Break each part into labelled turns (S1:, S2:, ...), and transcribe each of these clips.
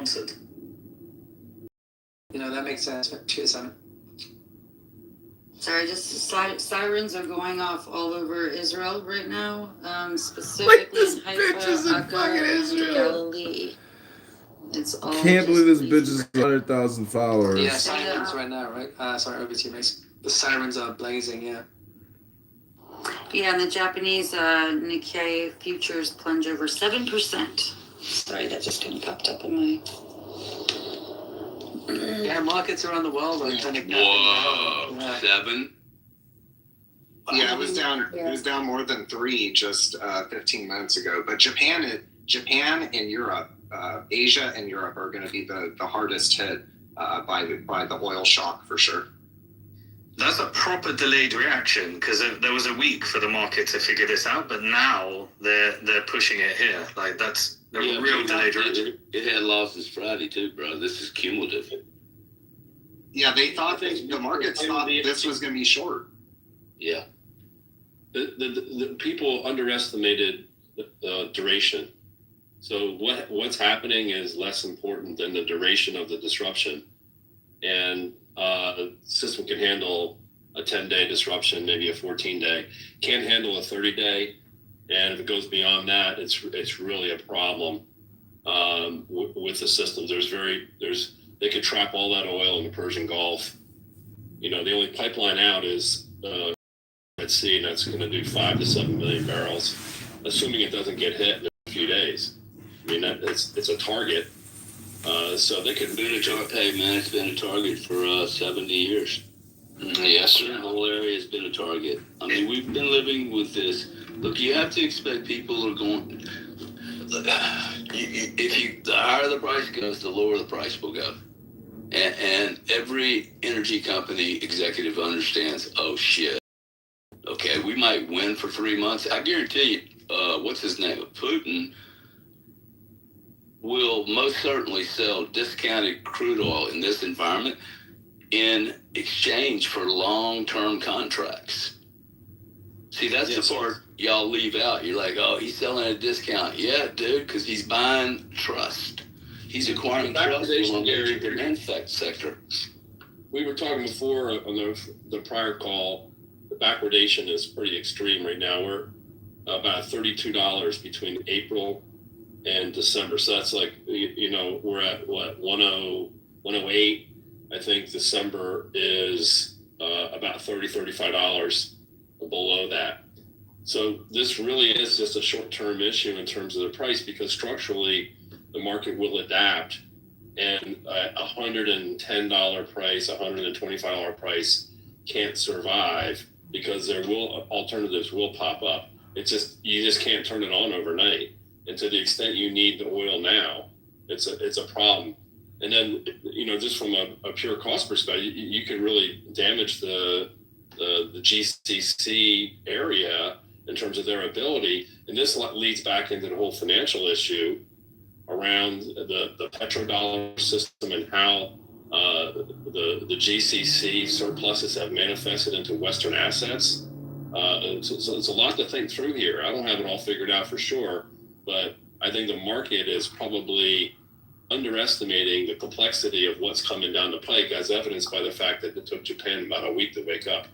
S1: answered.
S2: That makes sense. Cheers, Simon.
S3: Sorry, just sirens are going off all over Israel right now, specifically in Haifa, Akka, and Galilee. It's all.
S4: Can't believe this bitch is 100,000 followers.
S2: Yeah, sirens right now, right? Sorry, over to you, Mace. The sirens are blazing, yeah.
S3: Yeah, and the Japanese Nikkei futures plunge over 7%. Sorry, that just kind of popped up in my.
S2: Yeah, markets around the world are kind of.
S5: Whoa,
S2: yeah.
S5: 7?
S6: Yeah, it was down. It was down more than 3 just 15 minutes ago. But Japan and Europe, Asia and Europe are going to be the hardest hit by the oil shock for sure.
S1: That's a proper delayed reaction, because there was a week for the market to figure this out, but now they're pushing it here. Like, that's a real delayed reaction.
S5: It had losses Friday too, bro. This is cumulative.
S6: Yeah, they thought the markets thought this was going to be short.
S5: Yeah.
S7: The people underestimated the duration. So what's happening is less important than the duration of the disruption. And the system can handle a 10-day disruption, maybe a 14-day. Can't handle a 30-day. And if it goes beyond that, it's really a problem with the system. They could trap all that oil in the Persian Gulf. The only pipeline out is Red Sea, and that's going to do 5 to 7 million barrels, assuming it doesn't get hit in a few days. I mean, it's a target. So they could
S5: been a target. Hey, man, it's been a target for 70 years. Yes, sir. The whole area has been a target. I mean, we've been living with this. Look, you have to expect people are going. The higher the price goes, the lower the price will go. And every energy company executive understands, oh, shit. Okay, we might win for 3 months. I guarantee you, what's his name? Putin will most certainly sell discounted crude oil in this environment in exchange for long-term contracts. See, that's the part y'all leave out. You're like, oh, he's selling at a discount. Yeah, dude, because he's buying trust. He's acquiring trust in the demand sector.
S7: We were talking before on the prior call. The backwardation is pretty extreme right now. We're about $32 between April and December. So that's like, we're at what, 108. I think December is about $35 below that. So this really is just a short-term issue in terms of the price, because structurally the market will adapt, and a $110 price, $125 price can't survive, because alternatives will pop up. You just can't turn it on overnight. And to the extent you need the oil now, it's a problem. And then, just from a pure cost perspective, you can really damage the GCC area in terms of their ability. And this leads back into the whole financial issue around the petrodollar system and how the GCC surpluses have manifested into Western assets. So it's a lot to think through here. I don't have it all figured out for sure, but I think the market is probably underestimating the complexity of what's coming down the pike, as evidenced by the fact that it took Japan about a week to wake up.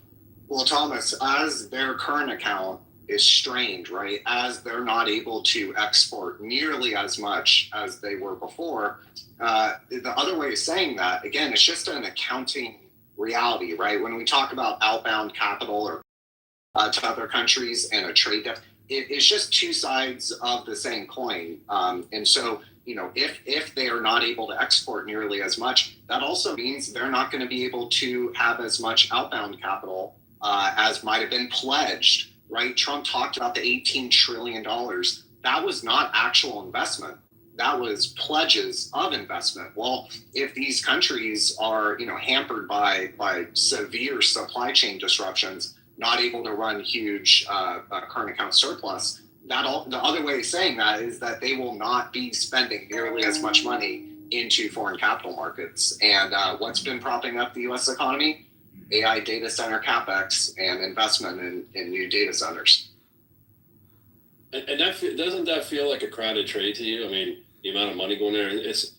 S6: Well, Thomas, as their current account is strained, right, as they're not able to export nearly as much as they were before, the other way of saying that, again, it's just an accounting reality, right? When we talk about outbound capital or to other countries and a trade deficit, it's just two sides of the same coin. And so, if they are not able to export nearly as much, that also means they're not going to be able to have as much outbound capital as might have been pledged, right? Trump talked about the $18 trillion. That was not actual investment. That was pledges of investment. Well, if these countries are, hampered by severe supply chain disruptions, not able to run huge current account surplus, the other way of saying that is that they will not be spending nearly as much money into foreign capital markets. And what's been propping up the U.S. economy? AI data center capex and investment in new data centers.
S7: And doesn't that feel like a crowded trade to you? I mean, the amount of money going there, it's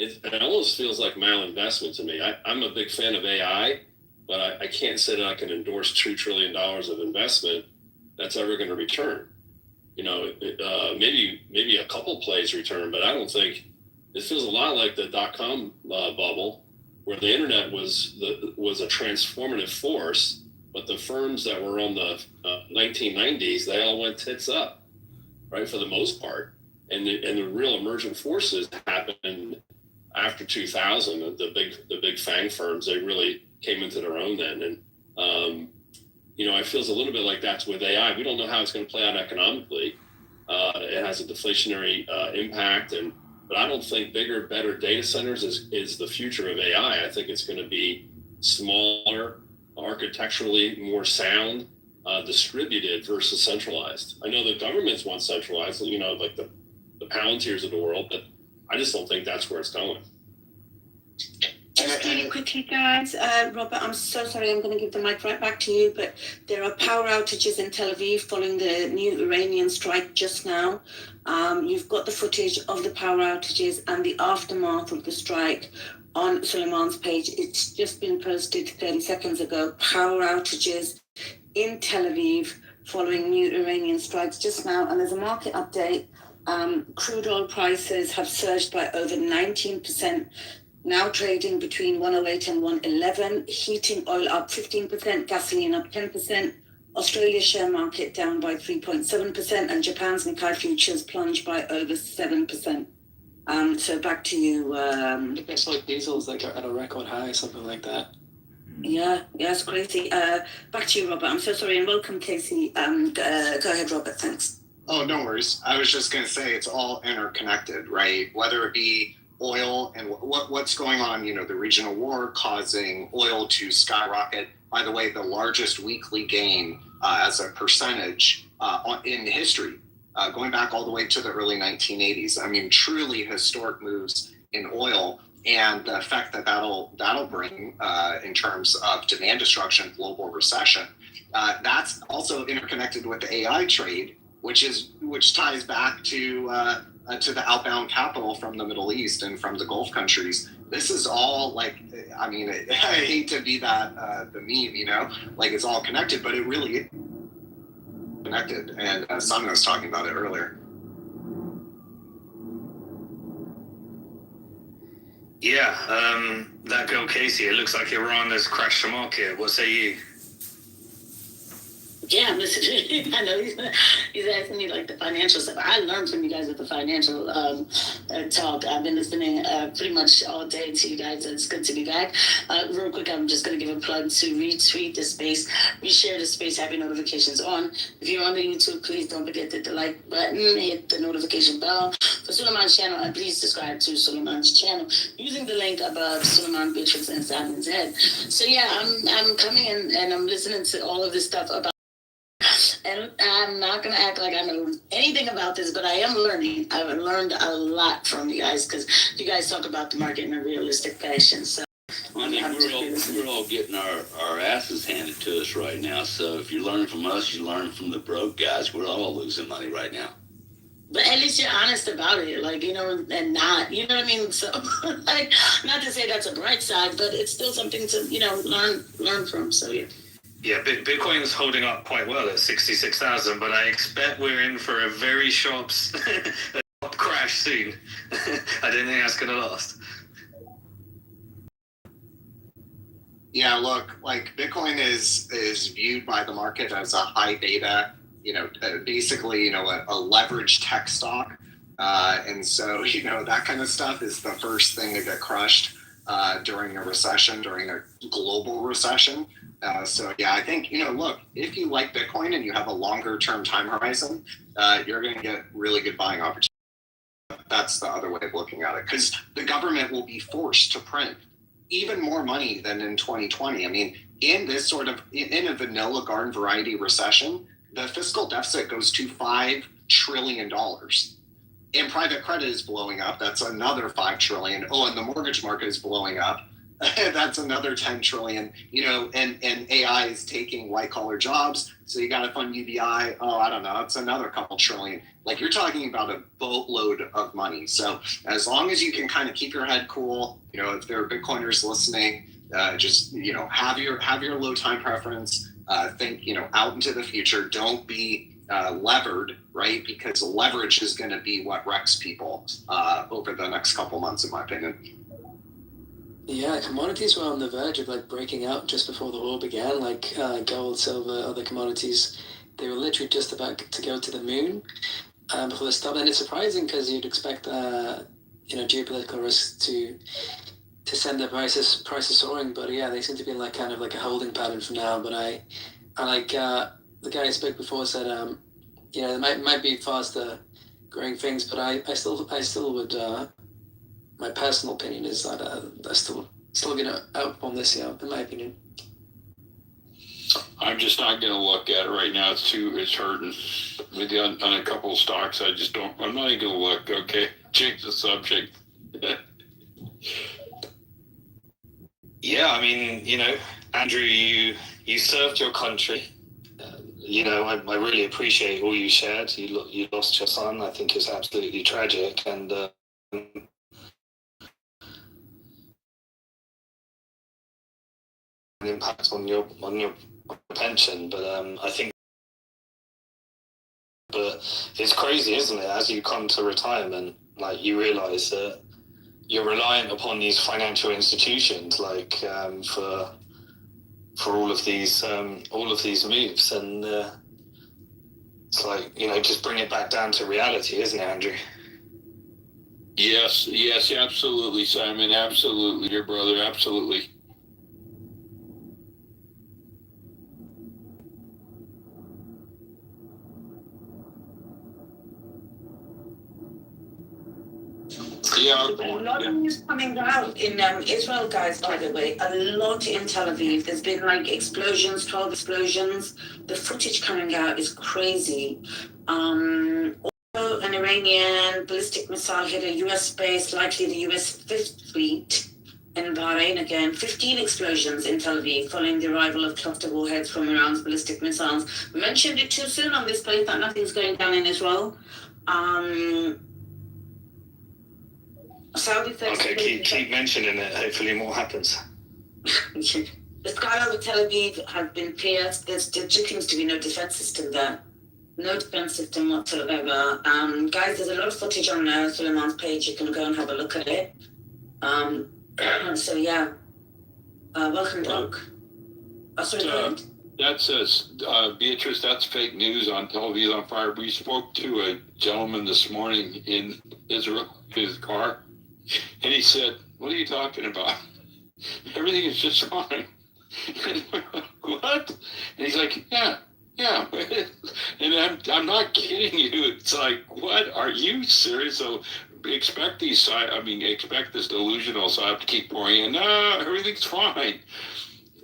S7: it almost feels like malinvestment to me. I'm a big fan of AI, but I can't say that I can endorse $2 trillion of investment that's ever going to return. Maybe a couple plays return, but I don't think it feels a lot like the .com bubble, where the internet was a transformative force, but the firms that were on the 1990s, they all went tits up, right, for the most part. And the real emergent forces happened after 2000. The big FANG firms, they really came into their own then. And it feels a little bit like that's with AI. We don't know how it's going to play out economically. It has a deflationary impact, but I don't think bigger, better data centers is the future of AI. I think it's going to be smaller, architecturally more sound, distributed versus centralized. I know the governments want centralized, like the Palantirs of the world, but I just don't think that's where it's going.
S8: Just really quickly, guys. Robert, I'm so sorry. I'm going to give the mic right back to you, but there are power outages in Tel Aviv following the new Iranian strike just now. You've got the footage of the power outages and the aftermath of the strike on Suleiman's page. It's just been posted 30 seconds ago. Power outages in Tel Aviv following new Iranian strikes just now. And there's a market update. Crude oil prices have surged by over 19%. Now trading between 108 and 111, heating oil up 15%, gasoline up 10%, Australia's share market down by 3.7%, and Japan's Nikkei futures plunged by over 7%. So back to you.
S2: I think it's like diesel's like at a record high, something like that.
S8: Yeah, it's crazy. Back to you, Robert. I'm so sorry, and welcome, Casey. Go ahead, Robert. Thanks.
S6: Oh, no worries. I was just going to say it's all interconnected, right? Whether it be oil and what's going on, the regional war causing oil to skyrocket. By the way, the largest weekly gain as a percentage in history, going back all the way to the early 1980s. I mean, truly historic moves in oil, and the effect that'll bring in terms of demand destruction, global recession. That's also interconnected with the AI trade, which ties back to the outbound capital from the Middle East and from the Gulf countries. This is all I hate to be the meme, like it's all connected, but it really is connected. And Simon was talking about it earlier.
S1: Yeah, that girl Casey, it looks like Iran has crashed the market. What say you?
S9: Yeah, I'm listening. I know he's asking me like the financial stuff. I learned from you guys with the financial talk. I've been listening pretty much all day to you guys. It's good to be back. Real quick, I'm just going to give a plug to retweet the space, reshare the space, have your notifications on. If you're on the YouTube, please don't forget to hit the like button, hit the notification bell for Suleiman's channel, and please subscribe to Suleiman's channel using the link above Suleiman, Beatrix, and Simon's head. So yeah, I'm coming in and I'm listening to all of this stuff about. And I'm not going to act like I know anything about this, but I am learning. I've learned a lot from you guys because you guys talk about the market in a realistic fashion. So
S5: I mean, we're all getting our asses handed to us right now. So if you learn from us, you learn from the broke guys. We're all losing money right now.
S9: But at least you're honest about it, and not, you know what I mean? So, not to say that's a bright side, but it's still something to, learn from. So, yeah.
S1: Yeah, Bitcoin's holding up quite well at 66,000, but I expect we're in for a very sharp crash soon. I don't think that's going to last.
S6: Yeah, look, Bitcoin is viewed by the market as a high beta, basically, a leveraged tech stock. And so, that kind of stuff is the first thing to get crushed during a recession, during a global recession. So yeah, I think, look, if you like Bitcoin and you have a longer term time horizon, you're going to get really good buying opportunities. That's the other way of looking at it, because the government will be forced to print even more money than in 2020. I mean, in this in a vanilla garden variety recession, the fiscal deficit goes to $5 trillion. And private credit is blowing up. That's another $5 trillion. Oh, and the mortgage market is blowing up. That's another 10 trillion, and AI is taking white collar jobs. So you got to fund UBI. Oh, I don't know. That's another couple trillion. Like, you're talking about a boatload of money. So as long as you can kind of keep your head cool, if there are Bitcoiners listening, just, have your low time preference, think, out into the future. Don't be levered, right? Because leverage is going to be what wrecks people over the next couple months, in my opinion.
S2: Yeah, commodities were on the verge of like breaking out just before the war began, like gold, silver, other commodities. They were literally just about to go to the moon before they stopped. And it's surprising because you'd expect, geopolitical risks to send the prices soaring. But yeah, they seem to be like kind of like a holding pattern for now. But I like the guy who spoke before said, there might be faster growing things, but I still would. My personal opinion is that they're still going to outperform this year, in my opinion.
S5: I'm just not going to look at it right now. It's hurting with on a couple of stocks. I'm not even going to look. Okay, change the subject.
S1: Yeah, I mean, Andrew, you served your country. I really appreciate all you shared. You lost your son. I think it's absolutely tragic, and an impact on your pension. But I think, it's crazy, isn't it? As you come to retirement, like, you realize that you're reliant upon these financial institutions, like for all of these moves, and it's like, just bring it back down to reality, isn't it, Andrew?
S5: Yes, absolutely, Simon. Absolutely, your brother. Absolutely. Yeah,
S8: a lot of news coming out in Israel, guys, by the way. A lot in Tel Aviv. There's been like 12 explosions. The footage coming out is crazy. Also, an Iranian ballistic missile hit a US base, likely the US Fifth Fleet in Bahrain again. 15 explosions in Tel Aviv following the arrival of cluster warheads from Iran's ballistic missiles. We mentioned it too soon on this place that nothing's going down in Israel. Saudi
S1: Okay, keep mentioning it. Hopefully more happens.
S8: The sky over Tel Aviv has been pierced. There seems to be no defense system there. No defense system whatsoever. Guys, there's a lot of footage on Suleiman's page. You can go and have a look at it. So yeah. Welcome, Doc.
S5: That says, Beatrice, that's fake news on television on fire. We spoke to a gentleman this morning in Israel, his car, and he said, "What are you talking about? Everything is just fine." And we're like, "What?" And he's like, yeah. And I'm not kidding you. It's like, what? Are you serious? So expect this delusional, so I have to keep pouring in. No, everything's fine.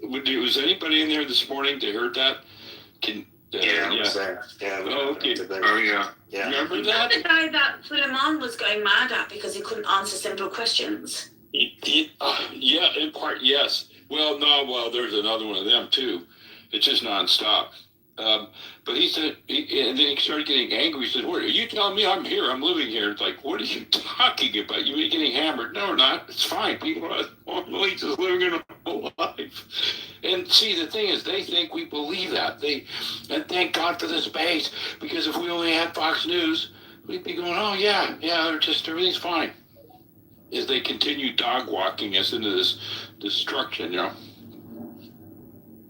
S5: Was anybody in there this morning to hear that?
S1: I was there. Yeah.
S5: Oh, okay.
S1: Yeah.
S5: Remember that?
S8: The guy that Suleiman was going mad at because he couldn't answer simple questions.
S5: Yeah, in part, yes. Well, there's another one of them too. It's just nonstop. But he said, and then he started getting angry. He said, "What are you telling me? I'm here. I'm living here." It's like, what are you talking about? You ain't getting hammered. No, we're not. It's fine. People are normally just living a normal life. And see, the thing is, they think we believe that. And thank God for the space, because if we only had Fox News, we'd be going, oh yeah, everything's fine. As they continue dog walking us into this destruction,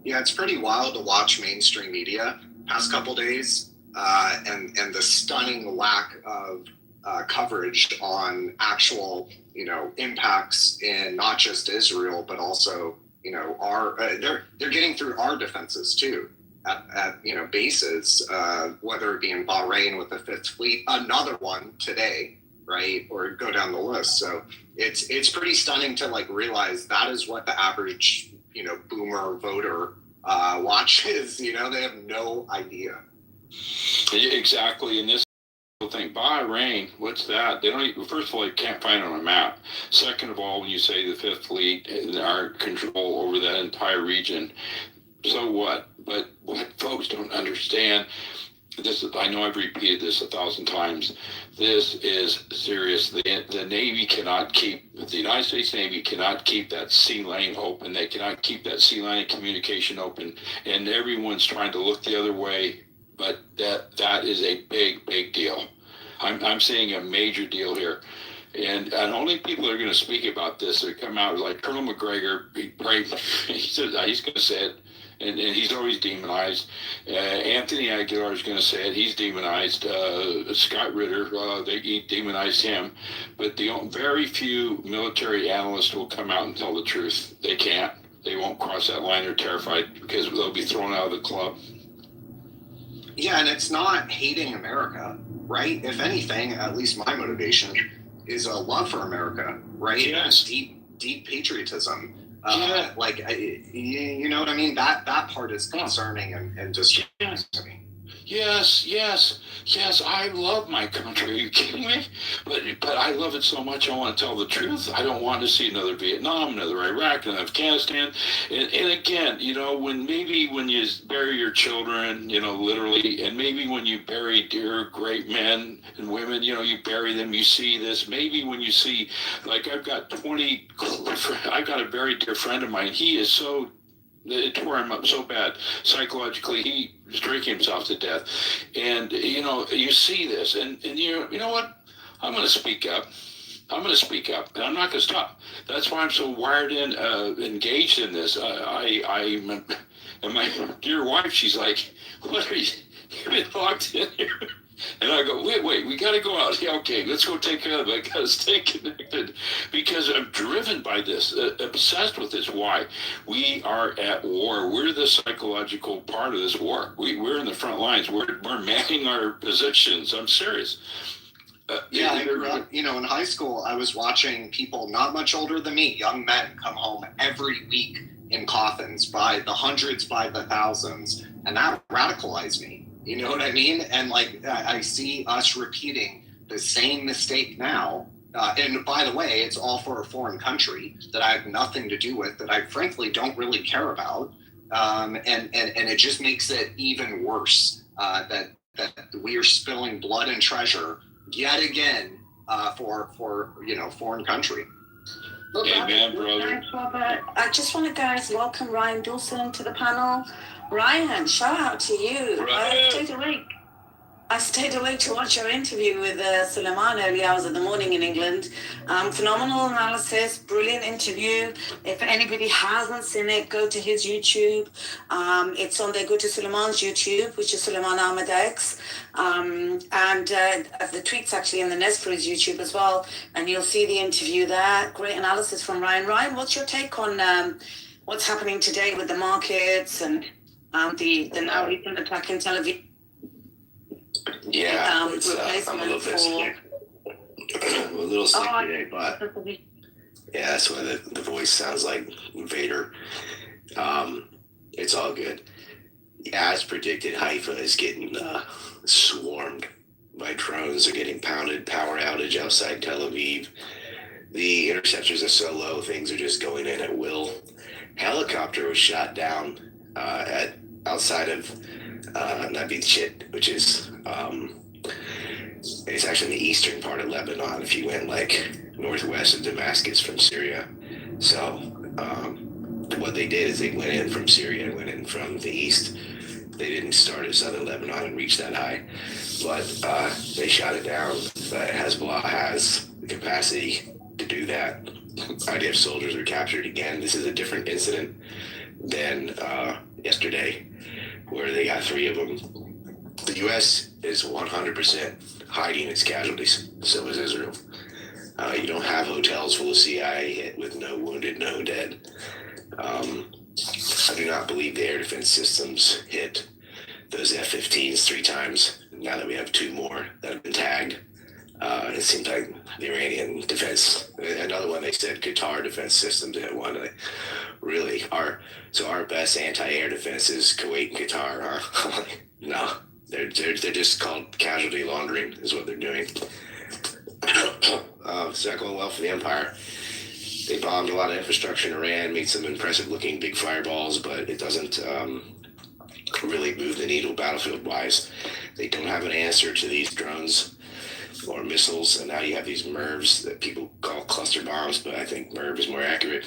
S6: Yeah, it's pretty wild to watch mainstream media past couple days, and the stunning lack of coverage on actual, impacts in not just Israel, but also, our they're getting through our defenses too at bases, whether it be in Bahrain with the Fifth Fleet, another one today, right, or go down the list. So it's pretty stunning to realize that is what the average boomer voter watches. They have no idea.
S5: Exactly. And this
S10: people think Bahrain, what's that? They don't even, first of all, you can't find it on a map. Second of all, when you say the Fifth Fleet and our control over that entire region, so what? But what folks don't understand, this is, I know I've repeated this 1,000 times. This is serious. The Navy cannot keep, the United States Navy cannot keep that sea lane open. They cannot keep that sea line of communication open. And everyone's trying to look the other way. But that is a big deal. I'm seeing a major deal here. And only people that are going to speak about this that come out like Colonel McGregor, he said he's going to say it. And he's always demonized. Anthony Aguilar is going to say it. He's demonized. Scott Ritter, he demonized him. But very few military analysts will come out and tell the truth. They can't. They won't cross that line. They're terrified because they'll be thrown out of the club.
S6: Yeah, and it's not hating America, right? If anything, at least my motivation is a love for America, right?
S10: Yes.
S6: Deep patriotism.
S10: Yeah.
S6: You know what I mean? That part is concerning and distressing to me.
S10: Yes. I love my country. Are you kidding me? But I love it so much. I want to tell the truth. I don't want to see another Vietnam, another Iraq, and Afghanistan. And again, when you bury your children, literally, and maybe when you bury dear great men and women, you bury them. You see this. Maybe when you see, like I've got a very dear friend of mine. He is so. It tore him up so bad psychologically. He was drinking himself to death, and you see this, and you know what? I'm going to speak up. and I'm not going to stop. That's why I'm so wired in, engaged in this. And my dear wife, she's like, "What are you? You've been locked in here." And I go, wait, we got to go out. Yeah, okay, let's go take care of it. I got to stay connected because I'm driven by this, obsessed with this. Why? We are at war. We're the psychological part of this war. We're in the front lines. We're manning our positions. I'm serious.
S6: I grew up, in high school, I was watching people not much older than me, young men, come home every week in coffins by the hundreds, by the thousands. And that radicalized me. You know what I mean? And I see us repeating the same mistake now. And by the way, it's all for a foreign country that I have nothing to do with, that I frankly don't really care about. And it just makes it even worse that we are spilling blood and treasure yet again for foreign country.
S10: Amen, brother.
S8: Thanks, Robert. I just want to, guys, welcome Ryan Dawson to the panel. Ryan, shout out to you. I stayed awake to watch your interview with Suleiman early hours of the morning in England. Phenomenal analysis, brilliant interview. If anybody hasn't seen it, go to his YouTube. It's on there. Go to Suleiman's YouTube, which is Suleiman Ahmed X. And the tweet's actually in the Nest for his YouTube as well. And you'll see the interview there. Great analysis from Ryan. Ryan, what's your take on what's happening today with the markets and the now recent attack in Tel Aviv?
S11: Yeah, I'm a little bit sick. I'm a little sick today, but yeah, that's why the voice sounds like Vader. It's all good. Yeah, as predicted, Haifa is getting swarmed by drones. They're getting pounded, power outage outside Tel Aviv. The interceptors are so low, things are just going in at will. Helicopter was shot down outside of Nabit Shit, which is it's actually in the eastern part of Lebanon if you went northwest of Damascus from Syria. So what they did is they went in from Syria, went in from the east. They didn't start at southern Lebanon and reach that high, but they shot it down. Hezbollah has the capacity to do that. IDF soldiers were captured again. This is a different incident than yesterday, where they got 3 of them. The U.S. is 100% hiding its casualties. So is Israel. You don't have hotels full of CIA hit with no wounded, no dead. I do not believe the air defense systems hit those F-15s 3 times. Now that we have 2 more that have been tagged. It seems like the Iranian defense, another one, they said Qatar defense systems hit one. They really are. So our best anti-air defense is Kuwait and Qatar, huh? No, They're just called casualty laundering is what they're doing. It's not going well for the empire. They bombed a lot of infrastructure in Iran, made some impressive looking big fireballs, but it doesn't really move the needle battlefield wise. They don't have an answer to these drones or missiles, and now you have these MIRVs that people call cluster bombs, but I think MIRV is more accurate.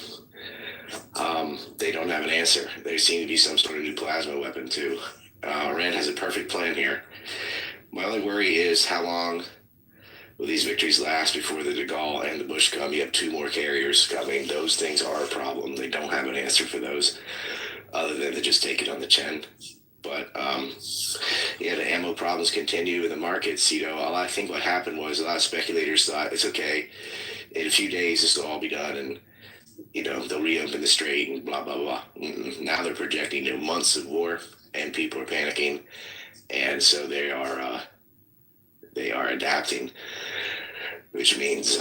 S11: They don't have an answer. There seem to be some sort of new plasma weapon too. Iran has a perfect plan here. My only worry is how long will these victories last before the De Gaulle and the Bush come? You have 2 more carriers coming. Those things are a problem. They don't have an answer for those other than to just take it on the chin. But the ammo problems continue in the markets. I think what happened was a lot of speculators thought it's okay. In a few days, this will all be done, and they'll reopen the strait and blah blah blah. Now they're projecting months of war, and people are panicking, and so they are adapting, which means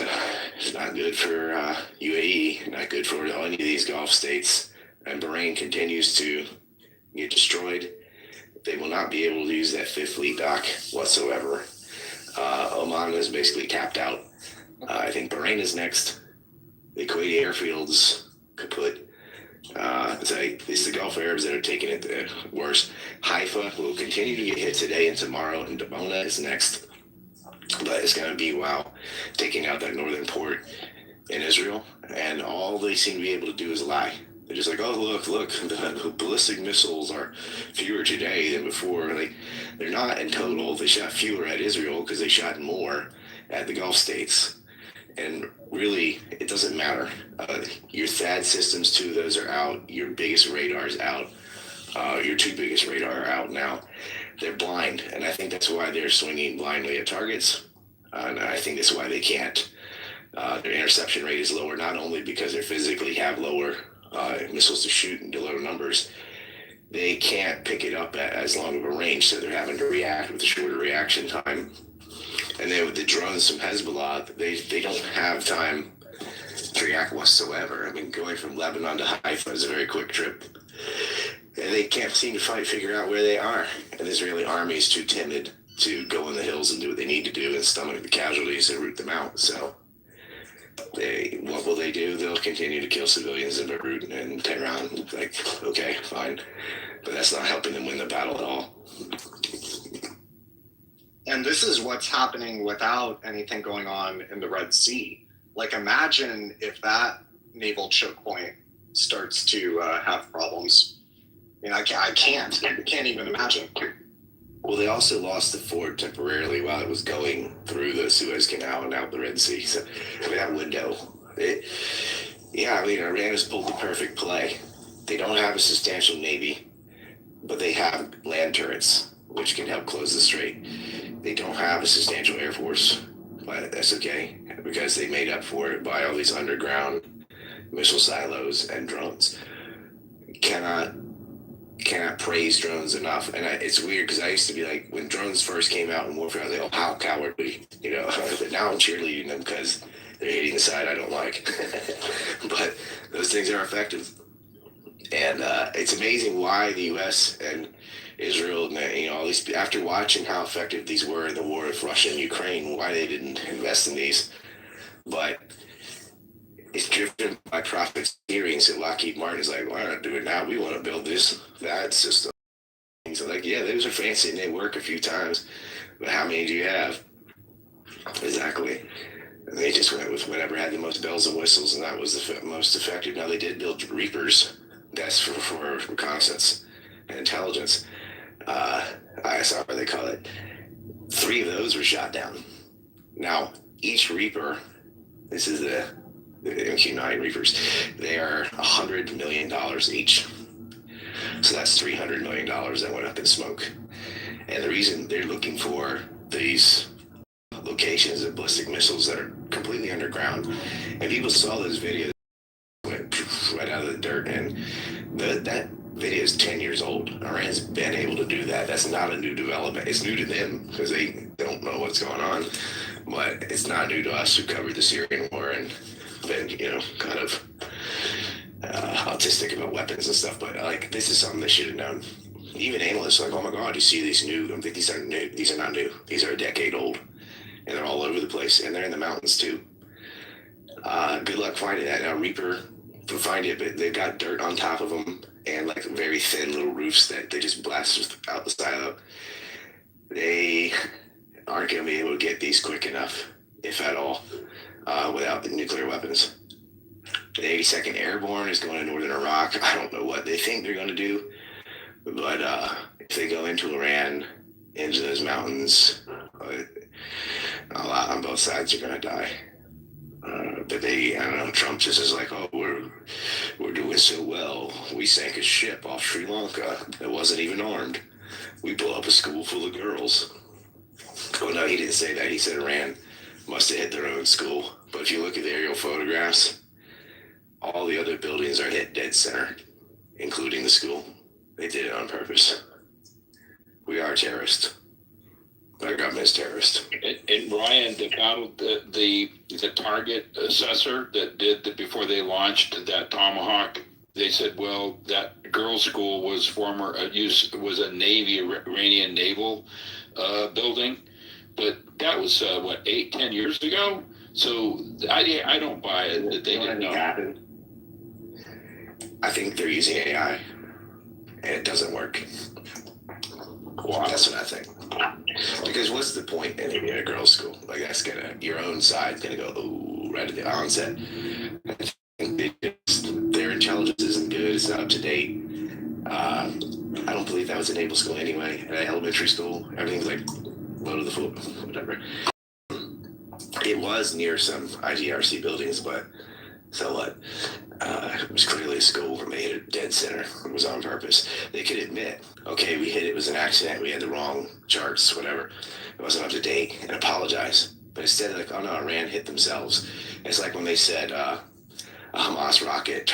S11: it's not good for UAE, not good for any of these Gulf states, and Bahrain continues to get destroyed. They will not be able to use that 5th Fleet dock whatsoever. Oman is basically tapped out. I think Bahrain is next. The Kuwaiti airfield's kaput. It's the Gulf Arabs that are taking it worse. Haifa will continue to get hit today and tomorrow, and Dabona is next. But it's going to be taking out that northern port in Israel, and all they seem to be able to do is lie. They're just like, oh, look, the ballistic missiles are fewer today than before. They're not in total. They shot fewer at Israel because they shot more at the Gulf states. And really, it doesn't matter. Your THAAD systems, 2 of those are out. Your biggest radar is out. Your 2 biggest radar are out now. They're blind, and I think that's why they're swinging blindly at targets. And I think that's why they can't. Their interception rate is lower, not only because they physically have lower missiles to shoot in low numbers, they can't pick it up at as long of a range, so they're having to react with a shorter reaction time. And then with the drones from Hezbollah, they don't have time to react whatsoever. I mean, going from Lebanon to Haifa is a very quick trip. And they can't seem to figure out where they are. And the Israeli army is too timid to go in the hills and do what they need to do and stomach the casualties and root them out. So what will they do? They'll continue to kill civilians in Beirut and Tehran. Okay, fine. But that's not helping them win the battle at all.
S6: And this is what's happening without anything going on in the Red Sea. Imagine if that naval choke point starts to have problems. I can't even imagine.
S11: Well, they also lost the fort temporarily while it was going through the Suez Canal and out the Red Sea. So, that window. Iran has pulled the perfect play. They don't have a substantial navy, but they have land turrets, which can help close the strait. They don't have a substantial air force, but that's okay, because they made up for it by all these underground missile silos and drones. Cannot praise drones enough. And it's weird because I used to be like, when drones first came out in warfare, I was like, oh, how cowardly, but now I'm cheerleading them because they're hitting the side I don't like. But those things are effective. And it's amazing why the U.S. and Israel, all these, after watching how effective these were in the war with Russia and Ukraine, why they didn't invest in these. But it's driven by profit steering. So Lockheed Martin is like, why not do it now? We want to build this THAAD system. So those are fancy and they work a few times, but how many do you have? Exactly. And they just went with whatever had the most bells and whistles, and that was the most effective. Now they did build Reapers. That's for reconnaissance and intelligence. ISR, they call it. 3 of those were shot down. Now, each Reaper, this is the MQ-9 Reapers, they are $100 million each. So that's $300 million that went up in smoke. And the reason they're looking for these locations of ballistic missiles that are completely underground, and people saw those videos, went right out of the dirt, and that video is 10 years old. Iran's been able to do that. That's not a new development. It's new to them because they don't know what's going on, but it's not new to us who covered the Syrian war and been, kind of autistic about weapons and stuff. But this is something they should have known. even analysts are like, oh my God, you see these new, I think these are new, these are not new. These are a decade old and they're all over the place and they're in the mountains too. Good luck finding that. Now Reaper can find it, but they've got dirt on top of them and like very thin little roofs that they just blast out the side of. They aren't going to be able to get these quick enough, if at all, without the nuclear weapons. The 82nd Airborne is going to northern Iraq. I don't know what they think they're going to do, but if they go into Iran, into those mountains, a lot on both sides are going to die. But I don't know, Trump just is like, oh, we're doing so well. We sank a ship off Sri Lanka that wasn't even armed. We blew up a school full of girls. Oh, no, he didn't say that. He said Iran must have hit their own school. But if you look at the aerial photographs, all the other buildings are hit dead center, including the school. They did it on purpose. We are terrorists. Our government is terrorist.
S10: And Ryan, the target assessor that did that before they launched that Tomahawk, they said, well, that girls' school was was a Navy Iranian naval building, but that was 8-10 years ago. So I don't buy it that they didn't know.
S11: I think they're using AI, and it doesn't work. Wow. That's what I think. Because what's the point in a girls' school? Like that's your own side's gonna go right at the onset. I think their intelligence isn't good. It's not up to date. I don't believe that was a naval school anyway. At elementary school, everything was like low to the floor, whatever. It was near some IGRC buildings, but so what? It was clearly a school where they hit it dead center. It was on purpose. They could admit, okay, we hit it was an accident. We had the wrong charts, whatever. It wasn't up to date, and apologize. But instead of like, oh no, Iran hit themselves. It's like when they said a Hamas rocket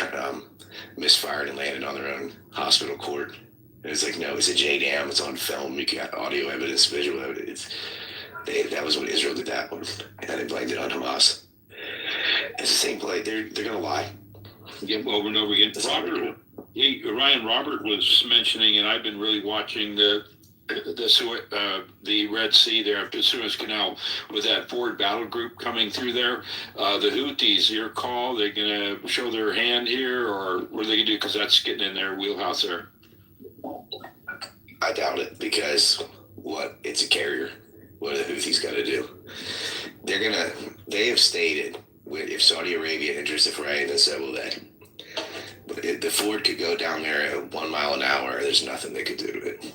S11: misfired and landed on their own hospital court. It was like, no, it's a JDAM. It's on film. You got audio evidence, visual evidence. That was when Israel did that one, and they blamed it on Hamas. It's the same play. They're gonna lie.
S10: Again, over and over again. Ryan Robert was mentioning, and I've been really watching the Red Sea there after Suez Canal with that forward battle group coming through there. The Houthis, your call, they're going to show their hand here, or what are they going to do? Because that's getting in their wheelhouse there.
S11: I doubt it, because it's a carrier. What are the Houthis got to do? They have stated, if Saudi Arabia enters the fray, then so will they. But the Ford could go down there at 1 mile an hour. There's nothing they could do to it.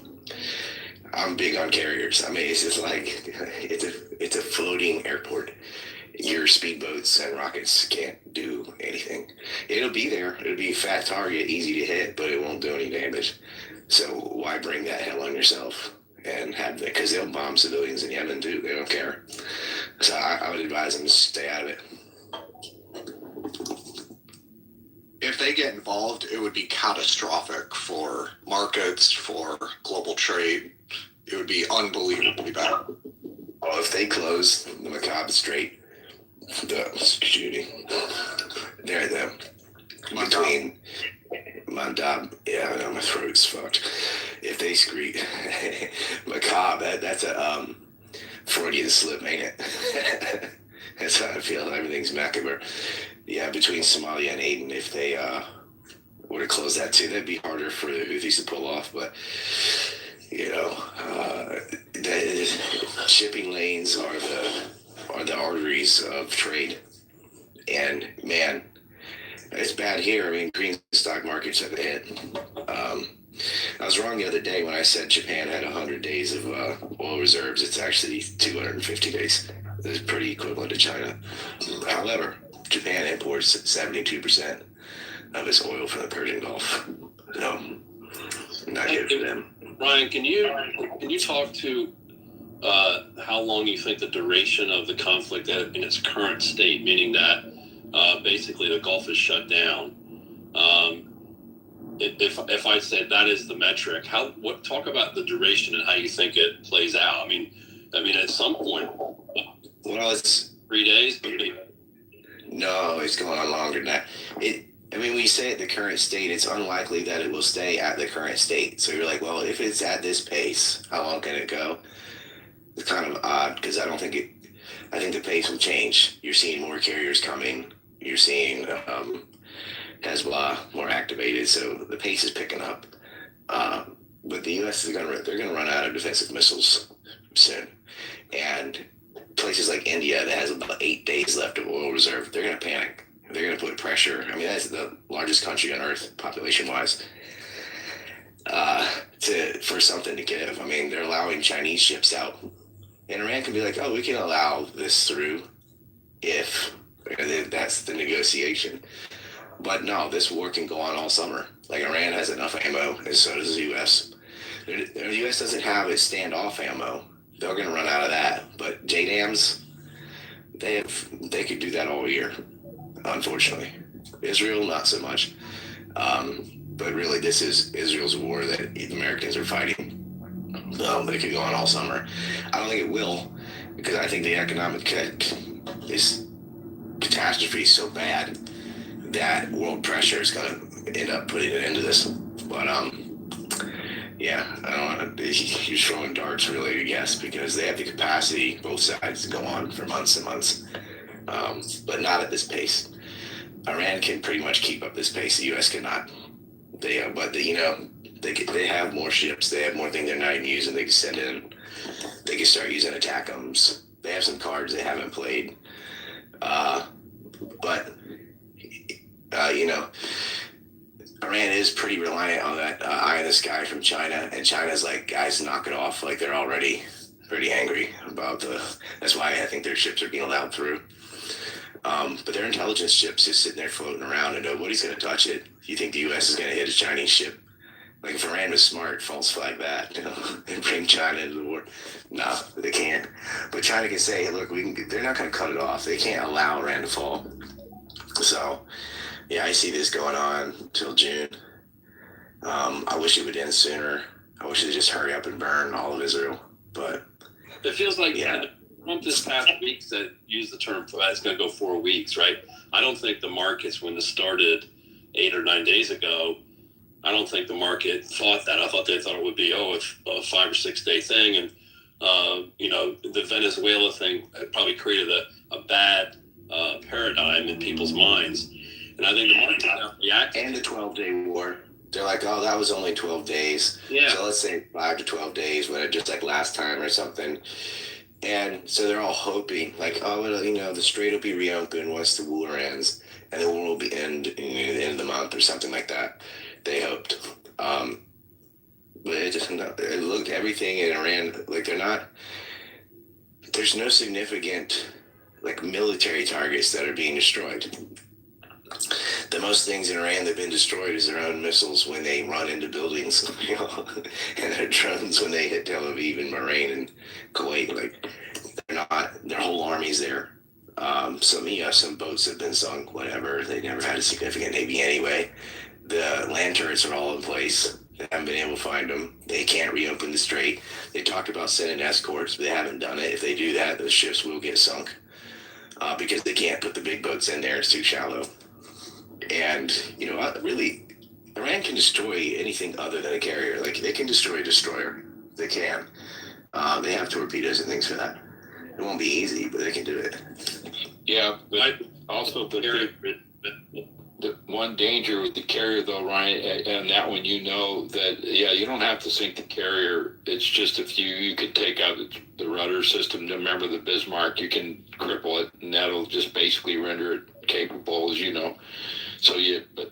S11: I'm big on carriers. I mean, it's just like it's a floating airport. Your speedboats and rockets can't do anything. It'll be there. It'll be a fat target, easy to hit, but it won't do any damage. So why bring that hell on yourself and have that? Because they'll bomb civilians in Yemen too. They don't care. So I would advise them to stay out of it.
S6: If they get involved, it would be catastrophic for markets, for global trade. It would be unbelievably bad.
S11: Well, if they close the Macabre Strait, the shooting, there them. Between Mandab, yeah, I know my throat's fucked. If they scream Macabre, that's a Freudian slip, ain't it? That's how I feel. Everything's macabre. Yeah, between Somalia and Aden, if they were to close that too, that'd be harder for the Houthis to pull off. But the shipping lanes are the arteries of trade. And man, it's bad here. I mean, green stock markets have hit. I was wrong the other day when I said Japan had 100 days of oil reserves. It's actually 250 days. It's pretty equivalent to China. However, Japan imports 72% of its oil from the Persian Gulf. So, not good for them.
S7: Ryan, can you talk to how long you think the duration of the conflict in its current state, meaning that basically the Gulf is shut down? If I said that is the metric, talk about the duration and how you think it plays out. I mean, at some point,
S11: well, it's
S7: 3 days.
S11: No, it's going on longer than that. I mean, we say at the current state, it's unlikely that it will stay at the current state. So you're like, well, if it's at this pace, how long can it go? It's kind of odd because I think the pace will change. You're seeing more carriers coming. You're seeing Hezbollah more activated, so the pace is picking up. But the U.S. they're gonna run out of defensive missiles soon, and places like India that has about 8 days left of oil reserve, they're gonna panic. They're gonna put pressure. I mean, that's the largest country on earth population-wise. For something to give. I mean, they're allowing Chinese ships out, and Iran can be like, "Oh, we can allow this through if that's the negotiation." But no, this war can go on all summer. Like Iran has enough ammo, and so does the U.S. The U.S. doesn't have its standoff ammo. They're going to run out of that. But JDAMs, they could do that all year. Unfortunately, Israel not so much. But really, this is Israel's war that the Americans are fighting. They could go on all summer. I don't think it will, because I think the economic catastrophe is so bad that world pressure is going to end up putting an end to this. But yeah, I don't want to. You're throwing darts, really, I guess, because they have the capacity, both sides, to go on for months and months, but not at this pace. Iran can pretty much keep up this pace. The U.S. cannot. They have more ships. They have more things they're not even using. They can send in. They can start using ATACMS. They have some cards they haven't played. But Iran is pretty reliant on that eye in the sky from China, and China's like, guys, knock it off. Like, they're already pretty angry about that's why I think their ships are being allowed through. But their intelligence ships just sitting there floating around, and nobody's going to touch it. You think the U.S. is going to hit a Chinese ship? Like, if Iran was smart, false flag that, and bring China into the war. No, they can't. But China can say, look, they're not going to cut it off. They can't allow Iran to fall. So, yeah, I see this going on till June. I wish it would end sooner. I wish they'd just hurry up and burn all of Israel. But
S7: it feels like
S11: yeah.
S7: Trump this past week said, use the term for that, it's going to go 4 weeks, right? I don't think the markets, when this started 8 or 9 days ago, I don't think the market thought that. I thought they thought it would be, a 5 or 6 day thing. And, the Venezuela thing probably created a bad paradigm in people's minds. And I think the market now reacted.
S11: And the 12-day war. They're like, oh, that was only 12 days.
S7: Yeah.
S11: So let's say 5 to 12 days, just like last time or something. And so they're all hoping, like, oh, well, the strait will be reopened once the war ends, and the war will be end at the end of the month or something like that. They hoped. But it looked everything in Iran, like there's no significant, like, military targets that are being destroyed. The most things in Iran that have been destroyed is their own missiles when they run into buildings, and their drones when they hit Tel Aviv and Bahrain and Kuwait. Like, their whole army's there. Some boats have been sunk, whatever. They never had a significant navy anyway. The land turrets are all in place. They haven't been able to find them. They can't reopen the strait. They talked about sending escorts, but they haven't done it. If they do that, those ships will get sunk because they can't put the big boats in there. It's too shallow. And, really, Iran can destroy anything other than a carrier. Like, they can destroy a destroyer. They can. They have torpedoes and things for that. It won't be easy, but they can do it.
S10: Yeah, but also the one danger with the carrier, though, Ryan, and that one, that, you don't have to sink the carrier. It's just if you could take out the rudder system, remember the Bismarck, you can cripple it, and that'll just basically render it capable, as you know. So, but.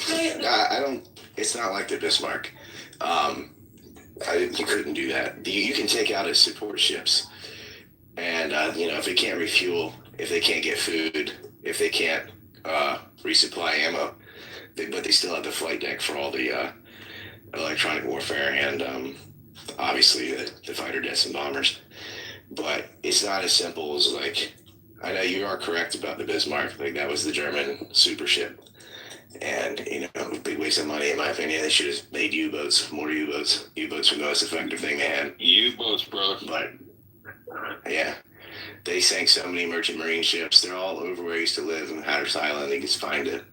S11: I don't, it's not like the Bismarck. You couldn't do that. You can take out its support ships. And, if it can't refuel, if they can't get food, if they can't resupply ammo, but they still have the flight deck for all the electronic warfare and obviously the fighter jets and bombers. But it's not as simple as, like, I know you are correct about the Bismarck. Like, that was the German super ship. And, big waste of money, in my opinion. They should have made more U-boats. U-boats were the most effective thing they had.
S10: U-boats, bro.
S11: But, yeah. They sank so many merchant marine ships. They're all over where I used to live in Hatteras Island. You can find it.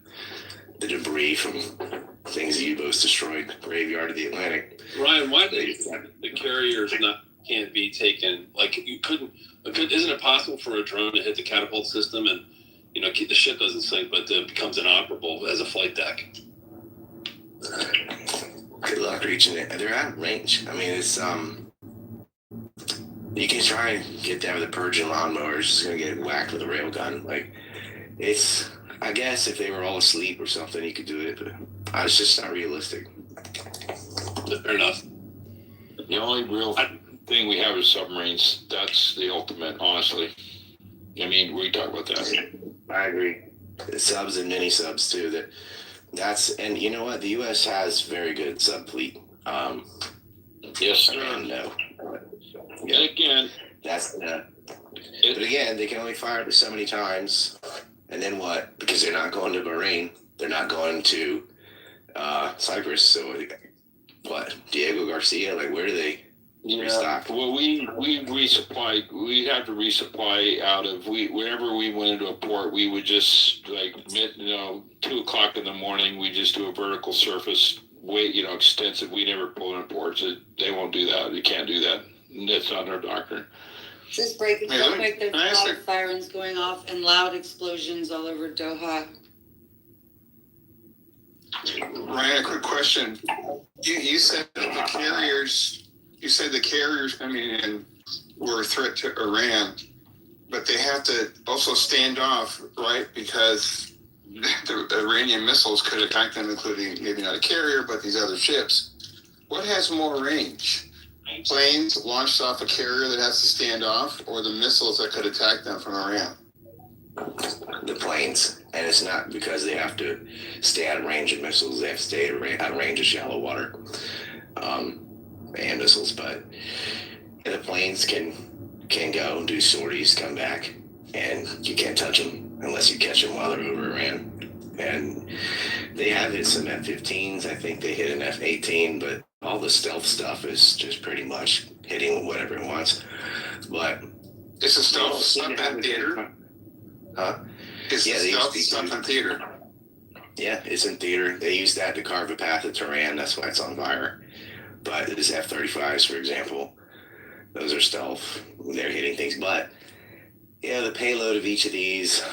S11: The debris from things the U-boats destroyed, the graveyard of the Atlantic.
S7: Ryan, why did the carriers can't be taken? Like, you couldn't. Isn't it possible for a drone to hit the catapult system and the ship doesn't sink, but it becomes inoperable as a flight deck?
S11: Good luck reaching it. They're out of range. I mean, it's you can try and get that with a Persian lawnmower. It's just gonna get whacked with a rail gun. Like, it's. I guess if they were all asleep or something, you could do it, but it's just not realistic.
S7: Fair enough.
S10: The only real thing we have is submarines. That's the ultimate, honestly. I mean, we talk about that.
S11: I agree. The subs and mini subs too. And you know what? The U.S. has very good sub fleet.
S10: Yes, sir.
S11: And,
S10: yeah. Again,
S11: but again, they can only fire it so many times. And then what? Because they're not going to Bahrain. They're not going to Cyprus. So what? Diego Garcia? Like, where do they restock?
S10: Well, we resupply. We have to resupply out of whenever we went into a port. We would just 2:00 in the morning. We just do a vertical surface, extensive. We never pull in ports. They won't do that. They can't do that. That's not our doctrine.
S3: Just breaking real quick, there's a lot of sirens going off and loud explosions all over Doha.
S12: Ryan, a quick question. You said the carriers coming in were a threat to Iran, but they have to also stand off, right? Because the Iranian missiles could attack them, including maybe not a carrier, but these other ships. What has more range? Planes launched off a carrier that has to stand off, or the missiles that could attack them from Iran?
S11: The planes. And it's not because they have to stay out of range of missiles. They have to stay out of range of shallow water and missiles. But the planes can go and do sorties, come back, and you can't touch them unless you catch them while they're over Iran. And they have hit some F-15s. I think they hit an F-18, but all the stealth stuff is just pretty much hitting whatever it wants. But
S12: is the stealth stuff in theater?
S11: Huh?
S12: Is the stealth stuff in theater?
S11: Yeah, it's in theater. They use that to carve a path of Tehran. That's why it's on fire. But this F-35s, for example, those are stealth. They're hitting things. But the payload of each of these,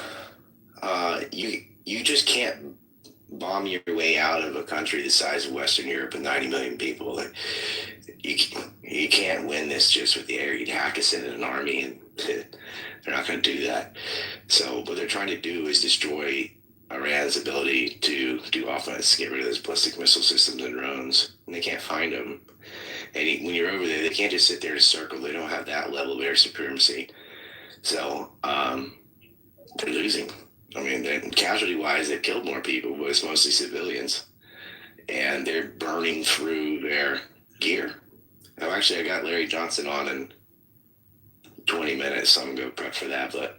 S11: you just can't bomb your way out of a country the size of Western Europe with 90 million people. Like, you can't win this just with the air. You'd hack us into an army, and they're not going to do that. So what they're trying to do is destroy Iran's ability to do offense, get rid of those ballistic missile systems and drones, and they can't find them. And when you're over there, they can't just sit there in a circle. They don't have that level of air supremacy. So they're losing. I mean, casualty-wise, they've killed more people, but it's mostly civilians. And they're burning through their gear. Oh, actually, I got Larry Johnson on in 20 minutes, so I'm going to go prep for that. But,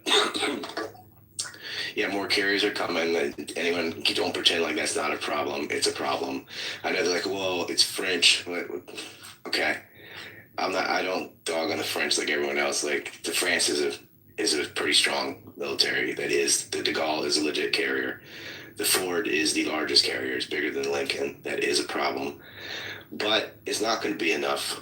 S11: yeah, more carriers are coming. Anyone, don't pretend like that's not a problem. It's a problem. I know they're like, well, it's French. Okay. I don't dog on the French like everyone else. Like, the France is a pretty strong military. That is, the De Gaulle is a legit carrier. The Ford is the largest carrier. It's bigger than Lincoln. That is a problem. But it's not going to be enough.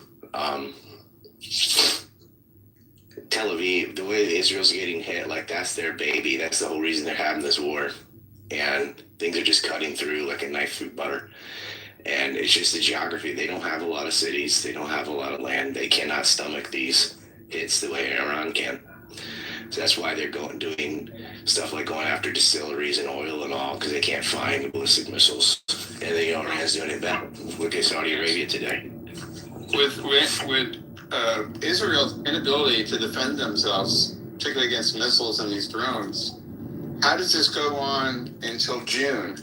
S11: Tel Aviv, the way Israel's getting hit, like, that's their baby. That's the whole reason they're having this war. And things are just cutting through like a knife through butter. And it's just the geography. They don't have a lot of cities. They don't have a lot of land. They cannot stomach these hits the way Iran can. So that's why they're doing stuff like going after distilleries and oil and all, because they can't find ballistic missiles. And Iran's doing it better. Look at Saudi Arabia today.
S12: With Israel's inability to defend themselves, particularly against missiles and these drones, how does this go on until June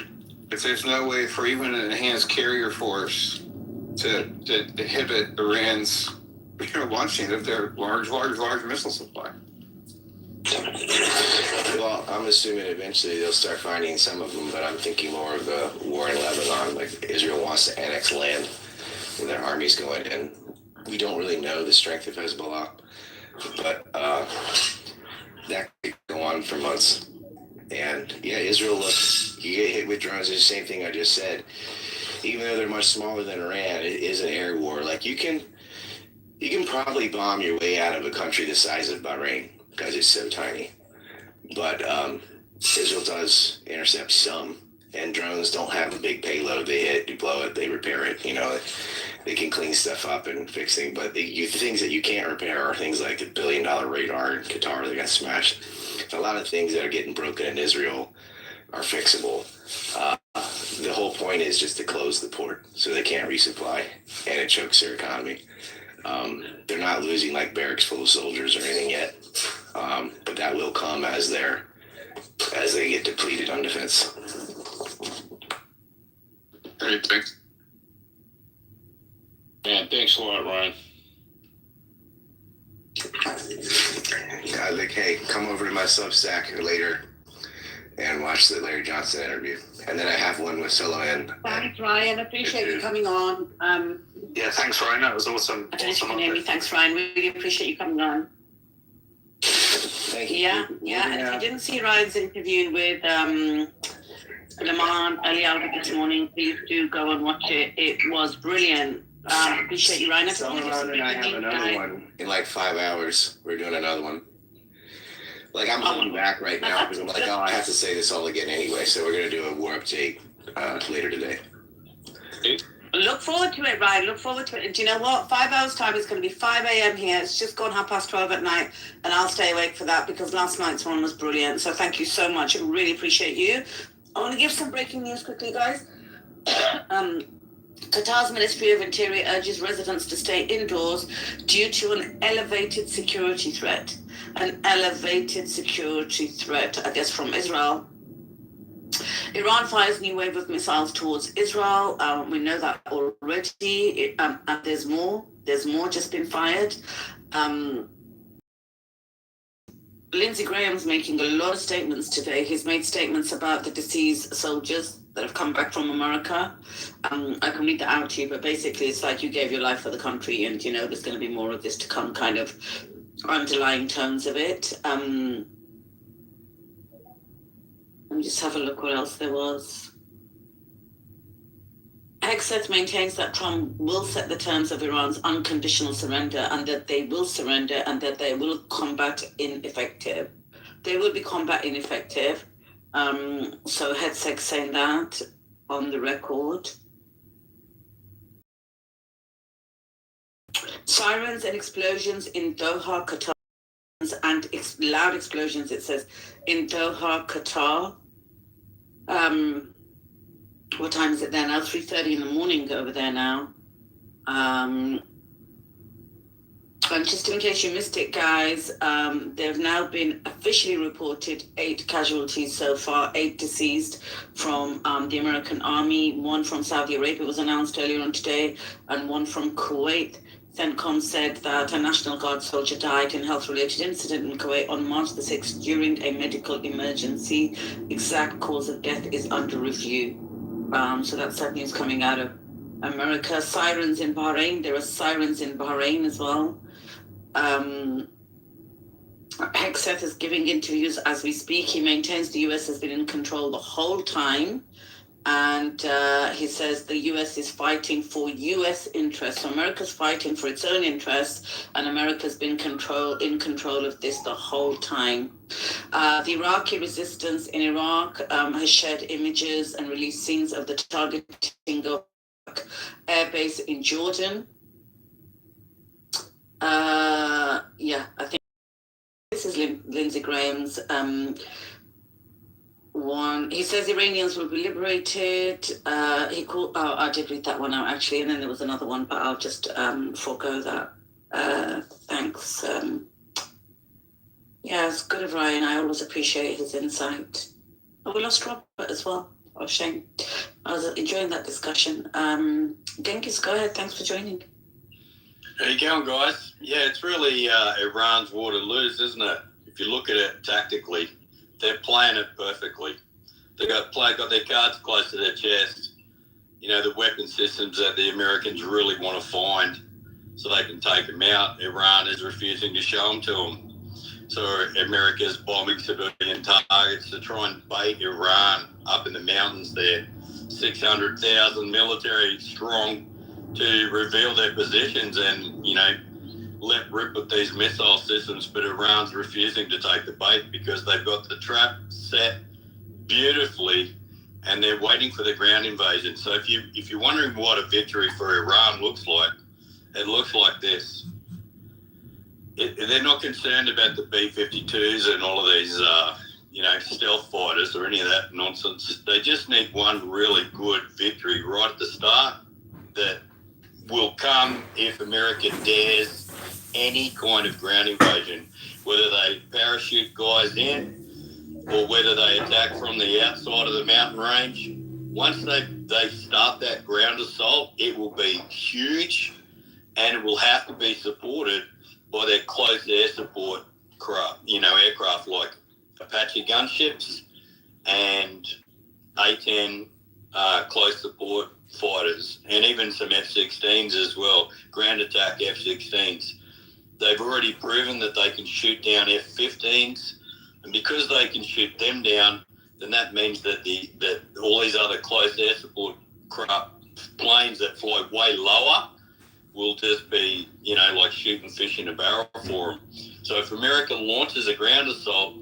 S12: if there's no way for even an enhanced carrier force to inhibit Iran's launching of their large missile supply?
S11: Well, I'm assuming eventually they'll start finding some of them, but I'm thinking more of the war in Lebanon. Like, Israel wants to annex land and their armies going in. We don't really know the strength of Hezbollah, but that could go on for months. And yeah, Israel, look, you get hit with drones, it's the same thing I just said. Even though they're much smaller than Iran, it is an air war. Like you can probably bomb your way out of a country the size of Bahrain because it's so tiny. But Israel does intercept some, and drones don't have a big payload. They hit, you blow it, they repair it. You know, they can clean stuff up and fix things. But the things that you can't repair are things like the $1 billion radar in Qatar that got smashed. A lot of things that are getting broken in Israel are fixable. The whole point is just to close the port so they can't resupply, and it chokes their economy. They're not losing like barracks full of soldiers or anything yet, but that will come as they get depleted on defense.
S12: Great, thanks.
S10: Man, thanks a lot, Ryan.
S11: Like, hey, come over to my Substack later and watch the Larry Johnson interview. And then I have one with Sullivan.
S8: Thanks, Ryan. Appreciate you coming on.
S1: Yeah, thanks, Ryan. That was awesome.
S8: I don't know if you can hear me. Thanks, Ryan. Really appreciate you coming on.
S11: Thank you.
S8: Yeah. And if you didn't see Ryan's interview with Lamont earlier this morning, please do go and watch it. It was brilliant. Appreciate you, Ryan.
S11: Sullivan and I have another one in like 5 hours. We're doing another one. Like, I'm holding back right now because I'm like, oh, I have to say this all again anyway. So we're going to do a war update later today.
S8: Look forward to it, Ryan. Look forward to it. And do you know what? 5 hours time is going to be 5 a.m. here. It's just gone 12:30 at night. And I'll stay awake for that because last night's one was brilliant. So thank you so much. I really appreciate you. I want to give some breaking news quickly, guys. Qatar's Ministry of Interior urges residents to stay indoors due to an elevated security threat. An elevated security threat, I guess, from Israel. Iran fires new wave of missiles towards Israel. We know that already. And there's more. There's more just been fired. Lindsey Graham's making a lot of statements today. He's made statements about the deceased soldiers that have come back from America. I can read that out to you, but basically it's like you gave your life for the country and, you know, there's going to be more of this to come, kind of underlying tones of it. Let me just have a look what else there was. Hegseth maintains that Trump will set the terms of Iran's unconditional surrender and that they will surrender and that they will combat ineffective. They will be combat ineffective. So Hegseth saying that on the record. Sirens and explosions in Doha, Qatar, and loud explosions, it says, in Doha, Qatar. What time is it there now? 3:30 in the morning over there now. And just in case you missed it, guys, there have now been officially reported 8 casualties so far, 8 deceased from the American Army, 1 from Saudi Arabia was announced earlier on today, and 1 from Kuwait. CENTCOM said that a National Guard soldier died in a health-related incident in Kuwait on March the 6th during a medical emergency. Exact cause of death is under review. So that's sad news coming out of America. Sirens in Bahrain. There are sirens in Bahrain as well. Hegseth is giving interviews as we speak. He maintains the U.S. has been in control the whole time. And he says the U.S. is fighting for U.S. interests. So America's fighting for its own interests, and America's been in control of this the whole time. The Iraqi resistance in Iraq has shared images and released scenes of the targeting of air base in Jordan. I think this is Lindsey Graham's one. He says Iranians will be liberated. He called. Oh, I did read that one out actually, and then there was another one, but I'll just forego that. Thanks. Yeah, it's good of Ryan. I always appreciate his insight. Oh, we lost Robert as well. Oh, shame. I was enjoying that discussion. Genghis, go ahead. Thanks for joining.
S13: How you going, guys? Yeah, it's really Iran's war to lose, isn't it? If you look at it tactically, they're playing it perfectly. They got their cards close to their chest. You know, the weapon systems that the Americans really want to find so they can take them out. Iran is refusing to show them to them. So America's bombing civilian targets to try and bait Iran up in the mountains there, 600,000 military strong, to reveal their positions and, let rip with these missile systems. But Iran's refusing to take the bait because they've got the trap set beautifully and they're waiting for the ground invasion. So if you're wondering what a victory for Iran looks like, it looks like this. They're not concerned about the B-52s and all of these, stealth fighters or any of that nonsense. They just need one really good victory right at the start that will come if America dares any kind of ground invasion, whether they parachute guys in or whether they attack from the outside of the mountain range. Once they start that ground assault, it will be huge and it will have to be supported by their close air support craft, aircraft like Apache gunships and A-10 close support fighters, and even some F-16s as well, ground attack F-16s. They've already proven that they can shoot down F-15s, and because they can shoot them down, then that means that that all these other close air support craft planes that fly way lower will just be, like shooting fish in a barrel for them. So if America launches a ground assault,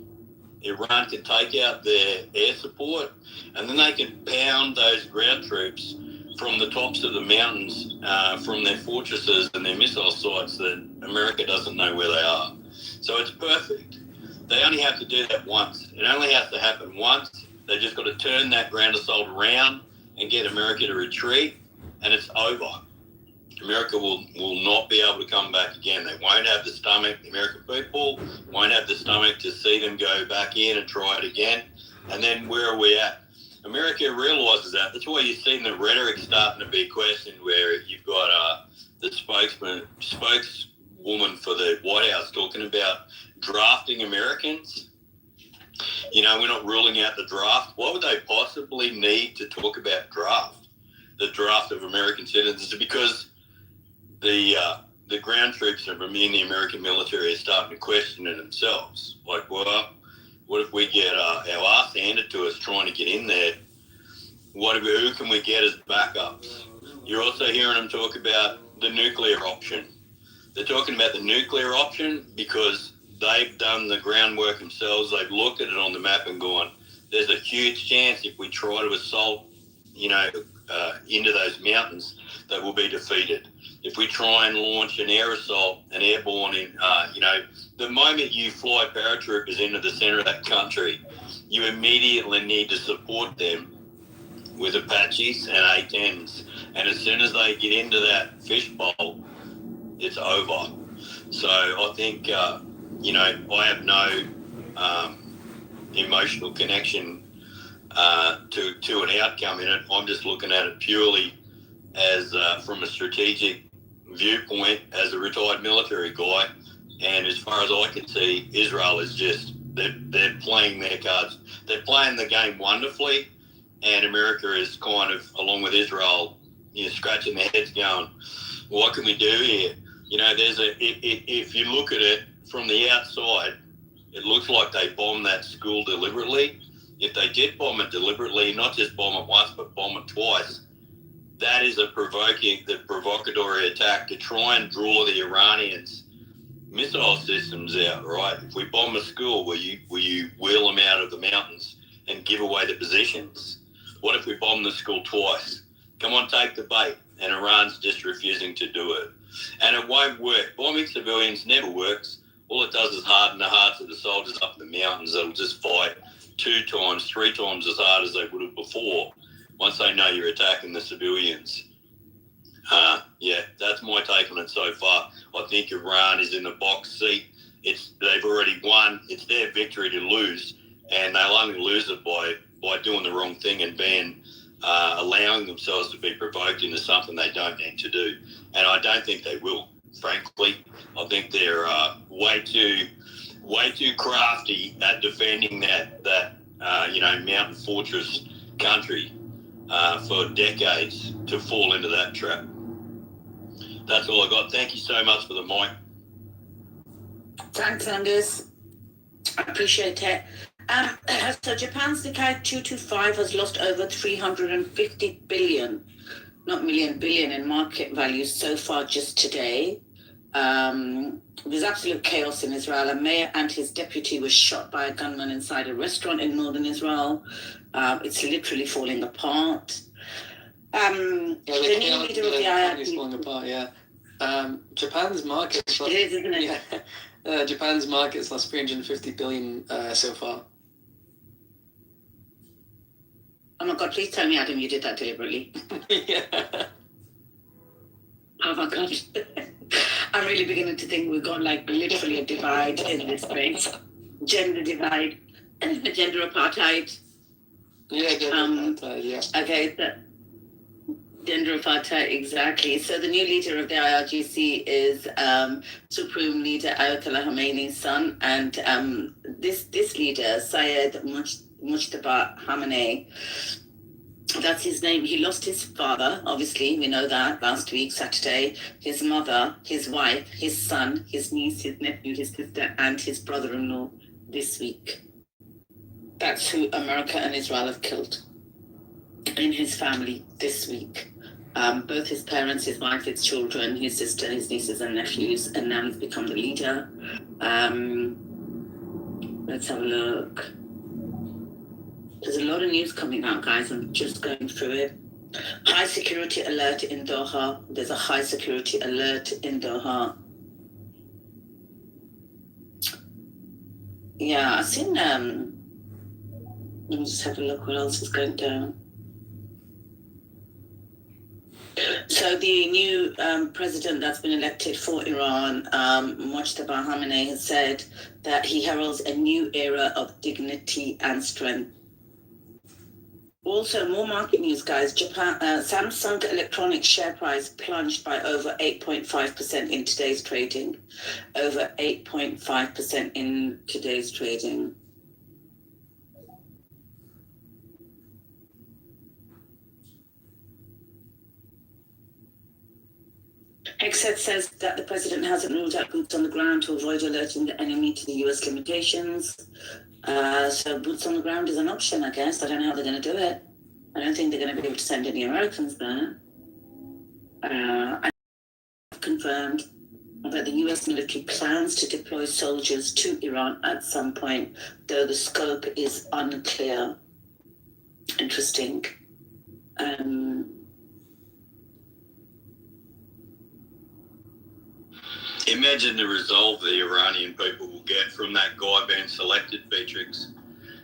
S13: Iran can take out their air support, and then they can pound those ground troops from the tops of the mountains, from their fortresses and their missile sites that America doesn't know where they are. So it's perfect. They only have to do that once. It only has to happen once. They just got to turn that ground assault around and get America to retreat, and it's over. America will not be able to come back again. They won't have the stomach. The American people won't have the stomach to see them go back in and try it again. And then where are we at? America realises that. That's why you've seen the rhetoric starting to be questioned, where you've got the spokeswoman for the White House talking about drafting Americans. We're not ruling out the draft. Why would they possibly need to talk about the draft of American citizens? Because the ground troops in the American military are starting to question it themselves. Like, well, what if we get our ass handed to us trying to get in there? Who can we get as backups? You're also hearing them talk about the nuclear option. They're talking about the nuclear option because they've done the groundwork themselves. They've looked at it on the map and gone, there's a huge chance if we try to assault, into those mountains, that we'll be defeated. If we try and launch an air assault, an airborne, the moment you fly paratroopers into the center of that country, you immediately need to support them with Apaches and A-10s. And as soon as they get into that fishbowl, it's over. So I think, I have no emotional connection to an outcome in it. I'm just looking at it purely as from a strategic viewpoint as a retired military guy. And as far as I can see, Israel is just, they're playing their cards. They're playing the game wonderfully, and America is kind of, along with Israel, scratching their heads going, what can we do here? If you look at it from the outside, it looks like they bombed that school deliberately. If they did bomb it deliberately, not just bomb it once, but bomb it twice, that is a provocatory attack to try and draw the Iranians' missile systems out, right? If we bomb a school, will you wheel them out of the mountains and give away the positions? What if we bomb the school twice? Come on, take the bait. And Iran's just refusing to do it. And it won't work. Bombing civilians never works. All it does is harden the hearts of the soldiers up in the mountains. They'll just fight 2 times, 3 times as hard as they would have before once they know you're attacking the civilians. That's my take on it so far. I think Iran is in the box seat. They've already won. It's their victory to lose, and they'll only lose it by doing the wrong thing and allowing themselves to be provoked into something they don't need to do. And I don't think they will, frankly. I think they're way too crafty at defending that mountain fortress country for decades to fall into that trap. That's all I got. Thank you so much for the mic.
S3: Thanks, Angus.
S8: I appreciate it. So Japan's Nikkei 225 has lost over 350 billion, not million, billion in market value so far just today. There's absolute chaos in Israel. A mayor and his deputy was shot by a gunman inside a restaurant in northern Israel. It's literally falling apart. The new leader of the
S2: economy's falling apart, yeah. Japan's market's lost,
S8: it is, isn't it?
S2: yeah. Japan's market's lost 350 billion so far.
S8: Oh my God, please tell me, Adam, you did that deliberately.
S2: Yeah.
S8: Oh my God. I'm really beginning to think we've got like literally a divide in this space. Gender divide, gender apartheid.
S2: Yeah, gender apartheid, yeah.
S8: Okay, so gender apartheid, exactly. So the new leader of the IRGC is Supreme Leader Ayatollah Khomeini's son, and this leader, Syed Mujtaba Khamenei, that's his name. He lost his father, obviously, we know that, last week, Saturday, his mother, his wife, his son, his niece, his nephew, his sister, and his brother-in-law this week. That's who America and Israel have killed in his family this week. Both his parents, his wife, his children, his sister, his nieces and nephews, and now he's become the leader. Let's have a look. There's a lot of news coming out, guys. I'm just going through it. High security alert in Doha. There's a high security alert in Doha. Yeah, I've seen, let me just have a look what else is going down. So the new president that's been elected for Iran, Mujtaba Khamenei, has said that he heralds a new era of dignity and strength. Also, more market news, guys. Japan, Samsung Electronics share price plunged by over 8.5% in today's trading. Over 8.5% in today's trading. Hexed says that the president hasn't ruled out boots on the ground to avoid alerting the enemy to the US limitations. So boots on the ground is an option, I guess. I don't know how they're going to do it. I don't think they're going to be able to send any Americans there. I confirmed that the US military plans to deploy soldiers to Iran at some point, though the scope is unclear. Interesting.
S13: Imagine the resolve the Iranian people will get from that guy being selected, Beatrix.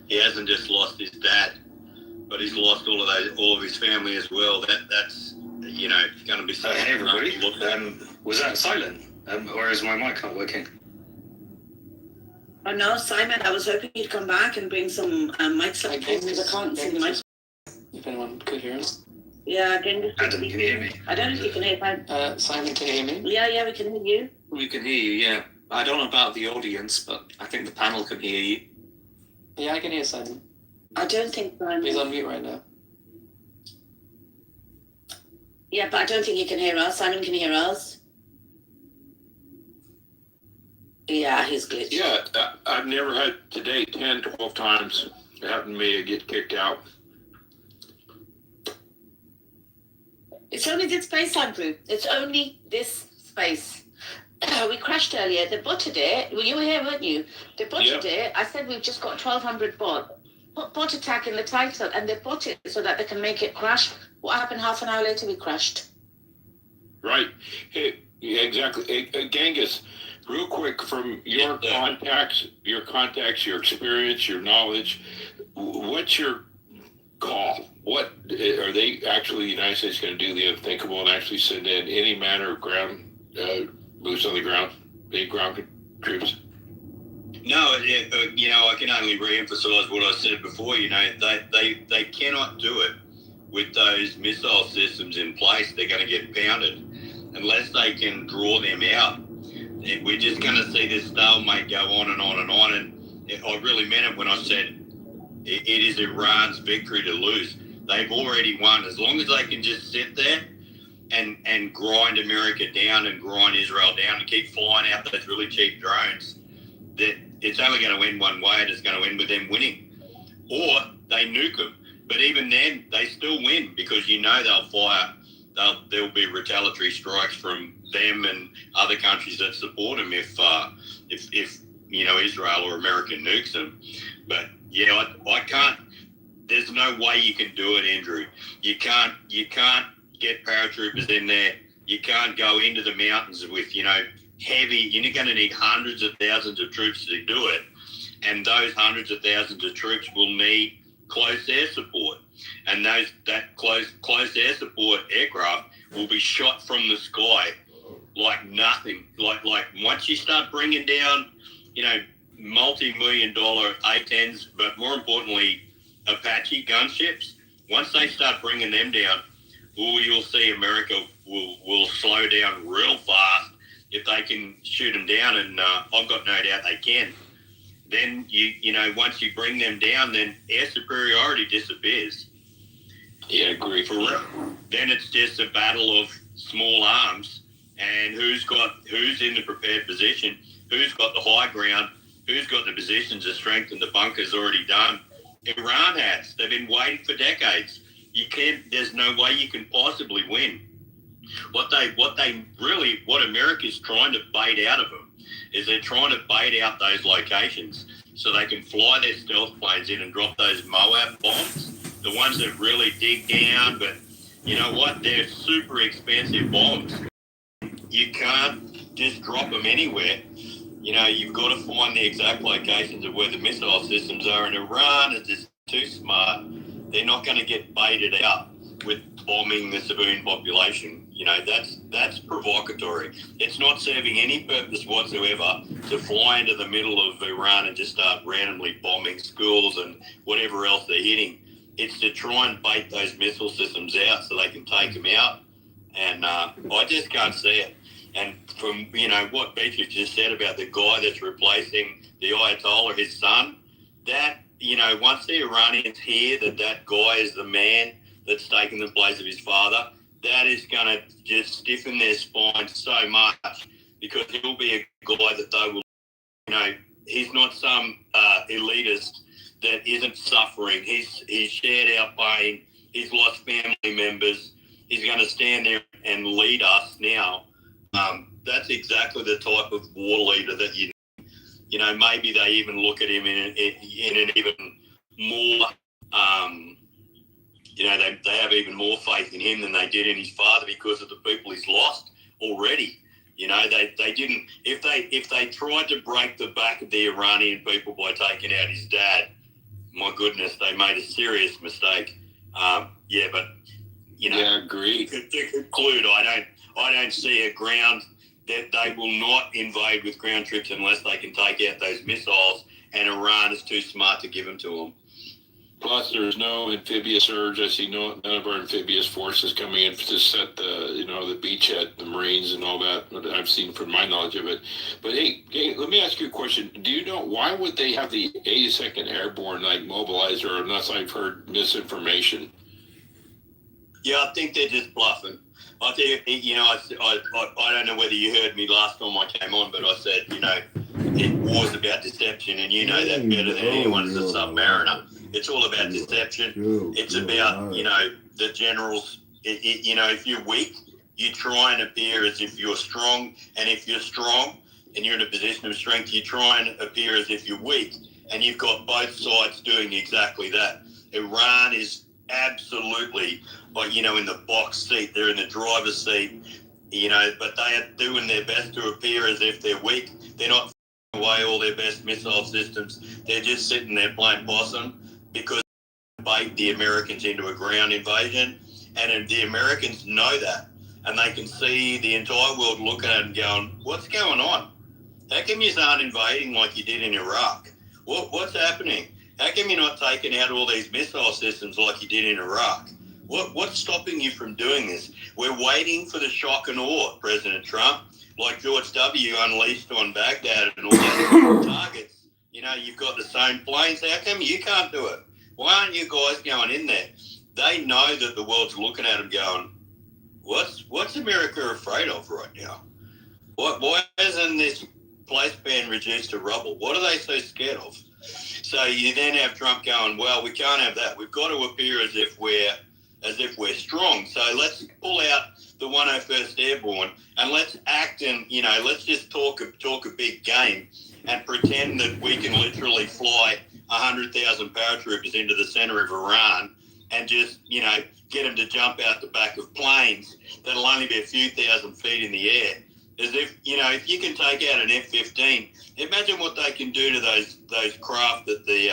S13: He hasn't just lost his dad, but he's lost all of his family as well. That's going to be something.
S1: Hey everybody, was that silent? Or is my mic not working?
S8: Oh no, Simon, I was hoping you'd come back and bring some mics like this because I can't see the mic.
S2: If anyone could hear us.
S8: Yeah, again.
S1: Adam, can you hear me?
S8: I don't know if you can hear me.
S2: Simon, can you hear me?
S8: Yeah, we can hear you.
S14: We can hear you, yeah. I don't know about the audience, but I think the panel can hear you.
S2: Yeah, I can hear Simon.
S8: I don't think Simon.
S2: He's on mute right now.
S8: Yeah, but I don't think he can hear us. Simon can hear us. Yeah, he's glitched.
S10: Yeah, I've never had today 10, 12 times it happened to me to get kicked out.
S8: It's only this space, Andrew. It's only this space. We crashed earlier. They botted it. Well, you were here, weren't you? They botted it. I said we've just got 1,200 bot attack in the title, and they bought it so that they can make it crash. What happened half an hour later? We crashed.
S10: Right. Hey, yeah, exactly. Hey, Genghis, real quick, from your contacts, your experience, your knowledge, what's your call? What are they actually? The United States going to do the unthinkable and actually send in any manner of ground boots on the ground, big ground troops?
S13: No, I can only re-emphasize what I said before. They cannot do it with those missile systems in place. They're going to get pounded unless they can draw them out. We're just going to see this stalemate go on and on and on. And I really meant it when I said it is Iran's victory to lose. They've already won. As long as they can just sit there and grind America down and grind Israel down and keep flying out those really cheap drones, that
S15: it's only going to end one way, and it's going to end with them winning. Or they nuke them. But even then, they still win because they'll fire. There'll be retaliatory strikes from them and other countries that support them if Israel or America nukes them. But yeah, I can't. There's no way you can do it, Andrew. You can't get paratroopers in there. You can't go into the mountains with heavy. You're going to need hundreds of thousands of troops to do it, and those hundreds of thousands of troops will need close air support, and that close air support aircraft will be shot from the sky like nothing. Like once you start bringing down, multi-million-dollar A-10s, but more importantly, Apache gunships. Once they start bringing them down, you'll see America will slow down real fast if they can shoot them down, and I've got no doubt they can. Then once you bring them down, then air superiority disappears.
S10: Yeah, I agree.
S15: For real. Then it's just a battle of small arms and who's in the prepared position, who's got the high ground, who's got the positions of strength and the bunkers already done. Iran has. They've been waiting for decades. There's no way you can possibly win. What America's trying to bait out of them is they're trying to bait out those locations so they can fly their stealth planes in and drop those Moab bombs, the ones that really dig down, but you know what? They're super expensive bombs. You can't just drop them anywhere. You've got to find the exact locations of where the missile systems are, and Iran is just too smart. They're not going to get baited out with bombing the civilian population. That's provocatory. It's not serving any purpose whatsoever to fly into the middle of Iran and just start randomly bombing schools and whatever else they're hitting. It's to try and bait those missile systems out so they can take them out. And I just can't see it. And from, what Beatrice just said about the guy that's replacing the Ayatollah, his son, that, once the Iranians hear that guy is the man that's taking the place of his father, that is going to just stiffen their spine so much because he'll be a guy that they will, he's not some elitist that isn't suffering. He's shared our pain. He's lost family members. He's going to stand there and lead us now. That's exactly the type of war leader that maybe they even look at him in an even more, they have even more faith in him than they did in his father because of the people he's lost already. They didn't, if they tried to break the back of the Iranian people by taking out his dad, my goodness, they made a serious mistake. But
S10: I agree.
S15: To conclude, I don't see a ground that they will not invade with ground troops unless they can take out those missiles, and Iran is too smart to give them to them.
S10: Plus, there's no amphibious surge. I see none of our amphibious forces coming in to set the beachhead, the Marines and all that I've seen from my knowledge of it. But hey, let me ask you a question. Do you know why would they have the 82nd Airborne mobilizer unless I've heard misinformation?
S15: Yeah, I think they're just bluffing. I think, I don't know whether you heard me last time I came on, but I said, war's about deception, and you know that better than anyone as a submariner. It's all about deception. It's about, the generals, if you're weak, you try and appear as if you're strong, and if you're strong and you're in a position of strength, you try and appear as if you're weak, and you've got both sides doing exactly that. Iran is absolutely, in the box seat. They're in the driver's seat, but they are doing their best to appear as if they're weak. They're not away all their best missile systems. They're just sitting there playing possum because they bait the Americans into a ground invasion, and the Americans know that, and they can see the entire world looking at it and going, what's going on? How come you aren't invading like you did in Iraq? What's happening? How come you're not taking out all these missile systems like you did in Iraq? What's stopping you from doing this? We're waiting for the shock and awe, President Trump, like George W. unleashed on Baghdad and all those targets. You've got the same planes. How come you can't do it? Why aren't you guys going in there? They know that the world's looking at them going, what's America afraid of right now? Why isn't this
S13: place being reduced to rubble. What are they so scared of? So you then have Trump going, well, we can't have that. We've got to appear as if we're strong. So let's pull out the 101st Airborne and let's act and, let's just talk a big game and pretend that we can literally fly 100,000 paratroopers into the center of Iran and just, get them to jump out the back of planes that'll only be a few thousand feet in the air. As if, if you can take out an F-15, imagine what they can do to those craft that the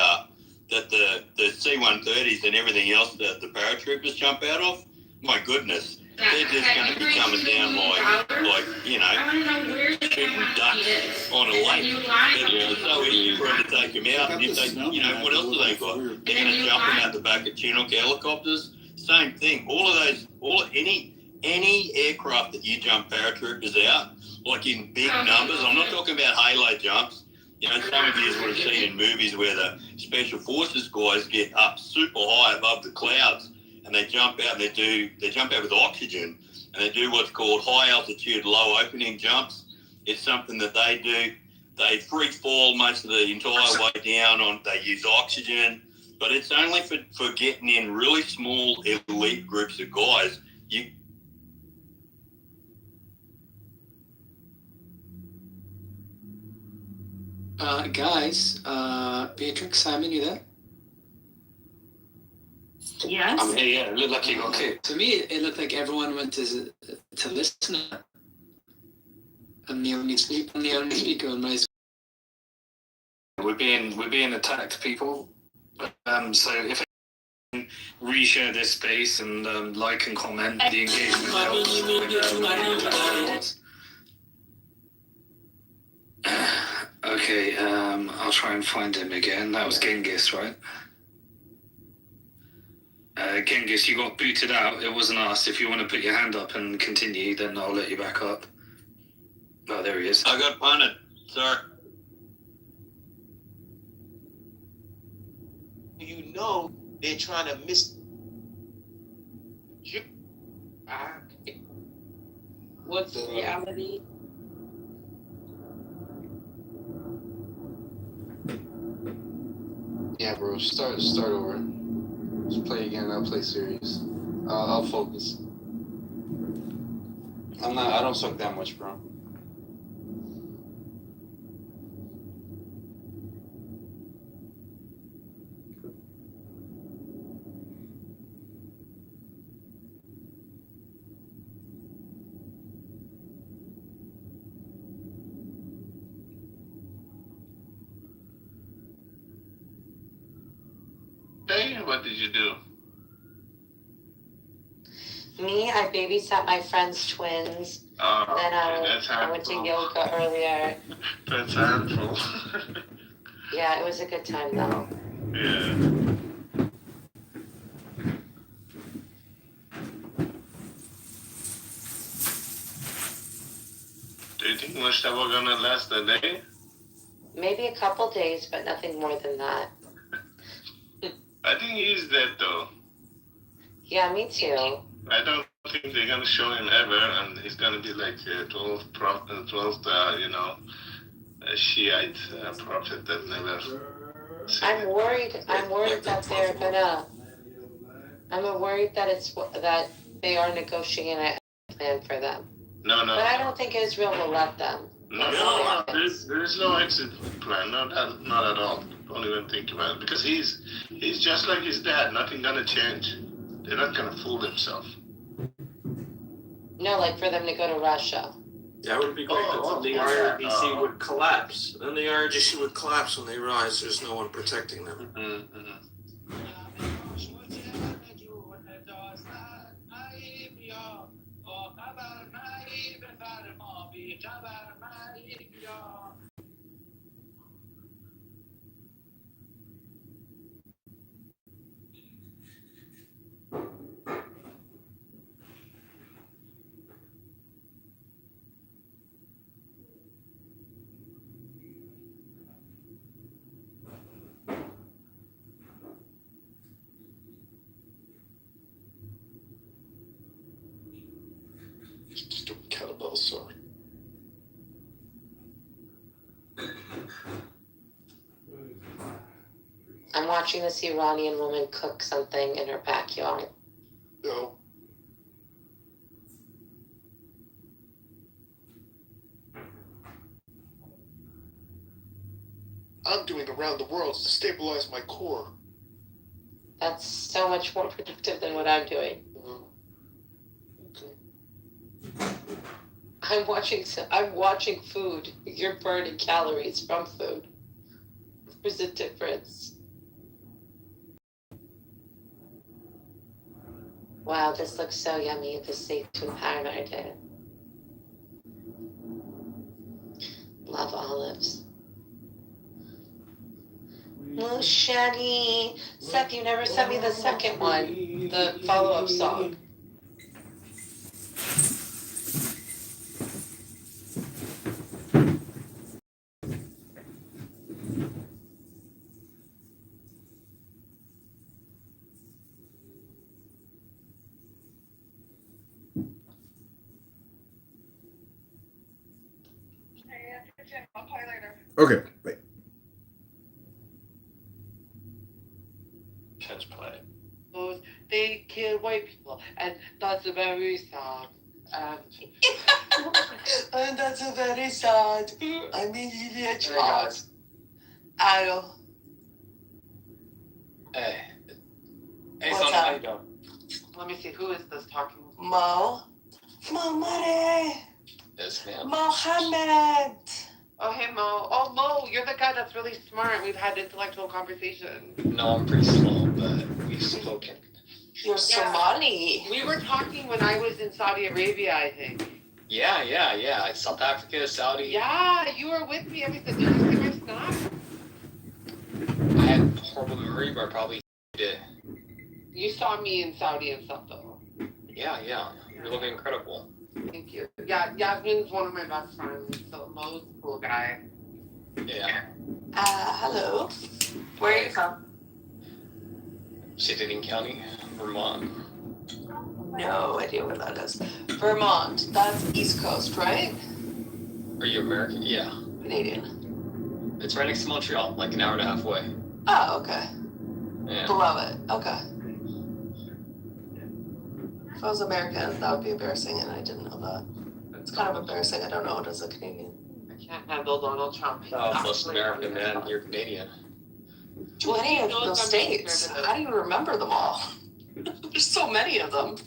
S13: C-130s and everything else that the paratroopers jump out of. My goodness, they're just going to be coming down like shooting ducks on a lake. It's so easy for them to take them out. And if they, what else do they got? They're going to jump them out the back of Chinook helicopters. Same thing. Any aircraft that you jump paratroopers out, like in big numbers, I'm not talking about halo jumps. Some of you would have seen in movies where the special forces guys get up super high above the clouds and they jump out and they jump out with oxygen and they do what's called high altitude, low opening jumps. It's something that they do. They free fall most of the entire way down they use oxygen, but it's only for getting in really small elite groups of guys.
S2: Guys, Beatrix, Simon, you there?
S8: Yes.
S1: I'm here, yeah. It looked like you got kicked.
S2: To me, it looked like everyone went to listen. I'm the only speaker on my.
S1: We're being attacked, people. So if you can reshare this space and like and comment, the engagement helps. Okay, I'll try and find him again. That was Genghis, right? Genghis, you got booted out. It wasn't us. If you want to put your hand up and continue, then I'll let you back up. Oh, there he is.
S13: I got punted. Sorry.
S16: They're trying to miss.
S8: What's the reality?
S17: Yeah, bro. Start over. Just play again. I'll play serious. I'll focus. I don't suck that much, bro.
S12: Hey, what did you do?
S18: Me, I babysat my friend's twins. Then I went to yoga earlier.
S12: That's handful.
S18: Yeah, it was a good time though.
S12: Yeah. Do you think Mustafa gonna last a day?
S18: Maybe a couple days, but nothing more than that.
S12: I think he's dead though.
S18: Yeah, me too.
S12: I don't think they're gonna show him ever, and he's gonna be like 12th, Shiite prophet that never.
S18: I'm worried that they're gonna. I'm worried that that they are negotiating a plan for them.
S12: No.
S18: But I don't think Israel will let them.
S12: No. There is no exit plan. Not at all. Don't even think about it, because he's just like his dad. Nothing gonna change. They're not gonna fool themselves.
S18: No, like for them to go to Russia.
S19: That would be great, but then the ROTC would collapse. Then the ROTC would collapse when they realize there's no one protecting them.
S12: Mm-hmm.
S17: Stupid kettlebell, sorry.
S18: watching this Iranian woman cook something in her backyard.
S20: No. I'm doing around the world to stabilize my core.
S18: That's so much more productive than what I'm doing. I'm watching food. You're burning calories from food. There's a difference. Wow, this looks so yummy. The seafood powder I did. Love olives. Mushani. Seth, you never sent me the second one. The follow-up song.
S20: I'll call you later.
S4: Okay, wait.
S19: Catch play.
S21: They kill white people, and that's very sad. And that's very sad. I mean, idiot child. Hello.
S14: Hey. Hey,
S21: What's
S14: Sonia,
S21: up?
S14: how you doing?
S21: Let me see, who is this talking? Mo? Momare!
S14: Yes, ma'am.
S21: Mohammed! Oh, hey, Mo. Oh, Mo, you're the guy that's really smart. We've had intellectual conversation.
S14: No, I'm pretty slow, but we've spoken.
S21: You're Somali. We were talking when I was in Saudi Arabia, I think.
S14: Yeah. South Africa, Saudi.
S21: Yeah, you were with me every time. Did you see my snap?
S14: I had horrible memory, but I probably did.
S21: You saw me in Saudi and stuff, though.
S14: Yeah. You're looking incredible.
S21: Thank you. Yeah, Yasmin's one of my best friends, so Mo's a cool guy.
S14: Yeah.
S21: Hello. Where are you from?
S14: Chittenden County, Vermont.
S21: No idea where that is. Vermont. That's East Coast, right?
S14: Are you American? Yeah.
S21: Canadian.
S14: It's right next to Montreal, like an hour and a half away.
S21: Oh, okay.
S14: Yeah.
S21: Love it. Okay. If I was American, that would be embarrassing, and I didn't know that. It's kind of embarrassing. I don't know it as a Canadian. I can't handle Donald Trump.
S14: Oh, plus American, man. You're Canadian.
S21: 20 of those states. How do you remember them all? There's so many of them.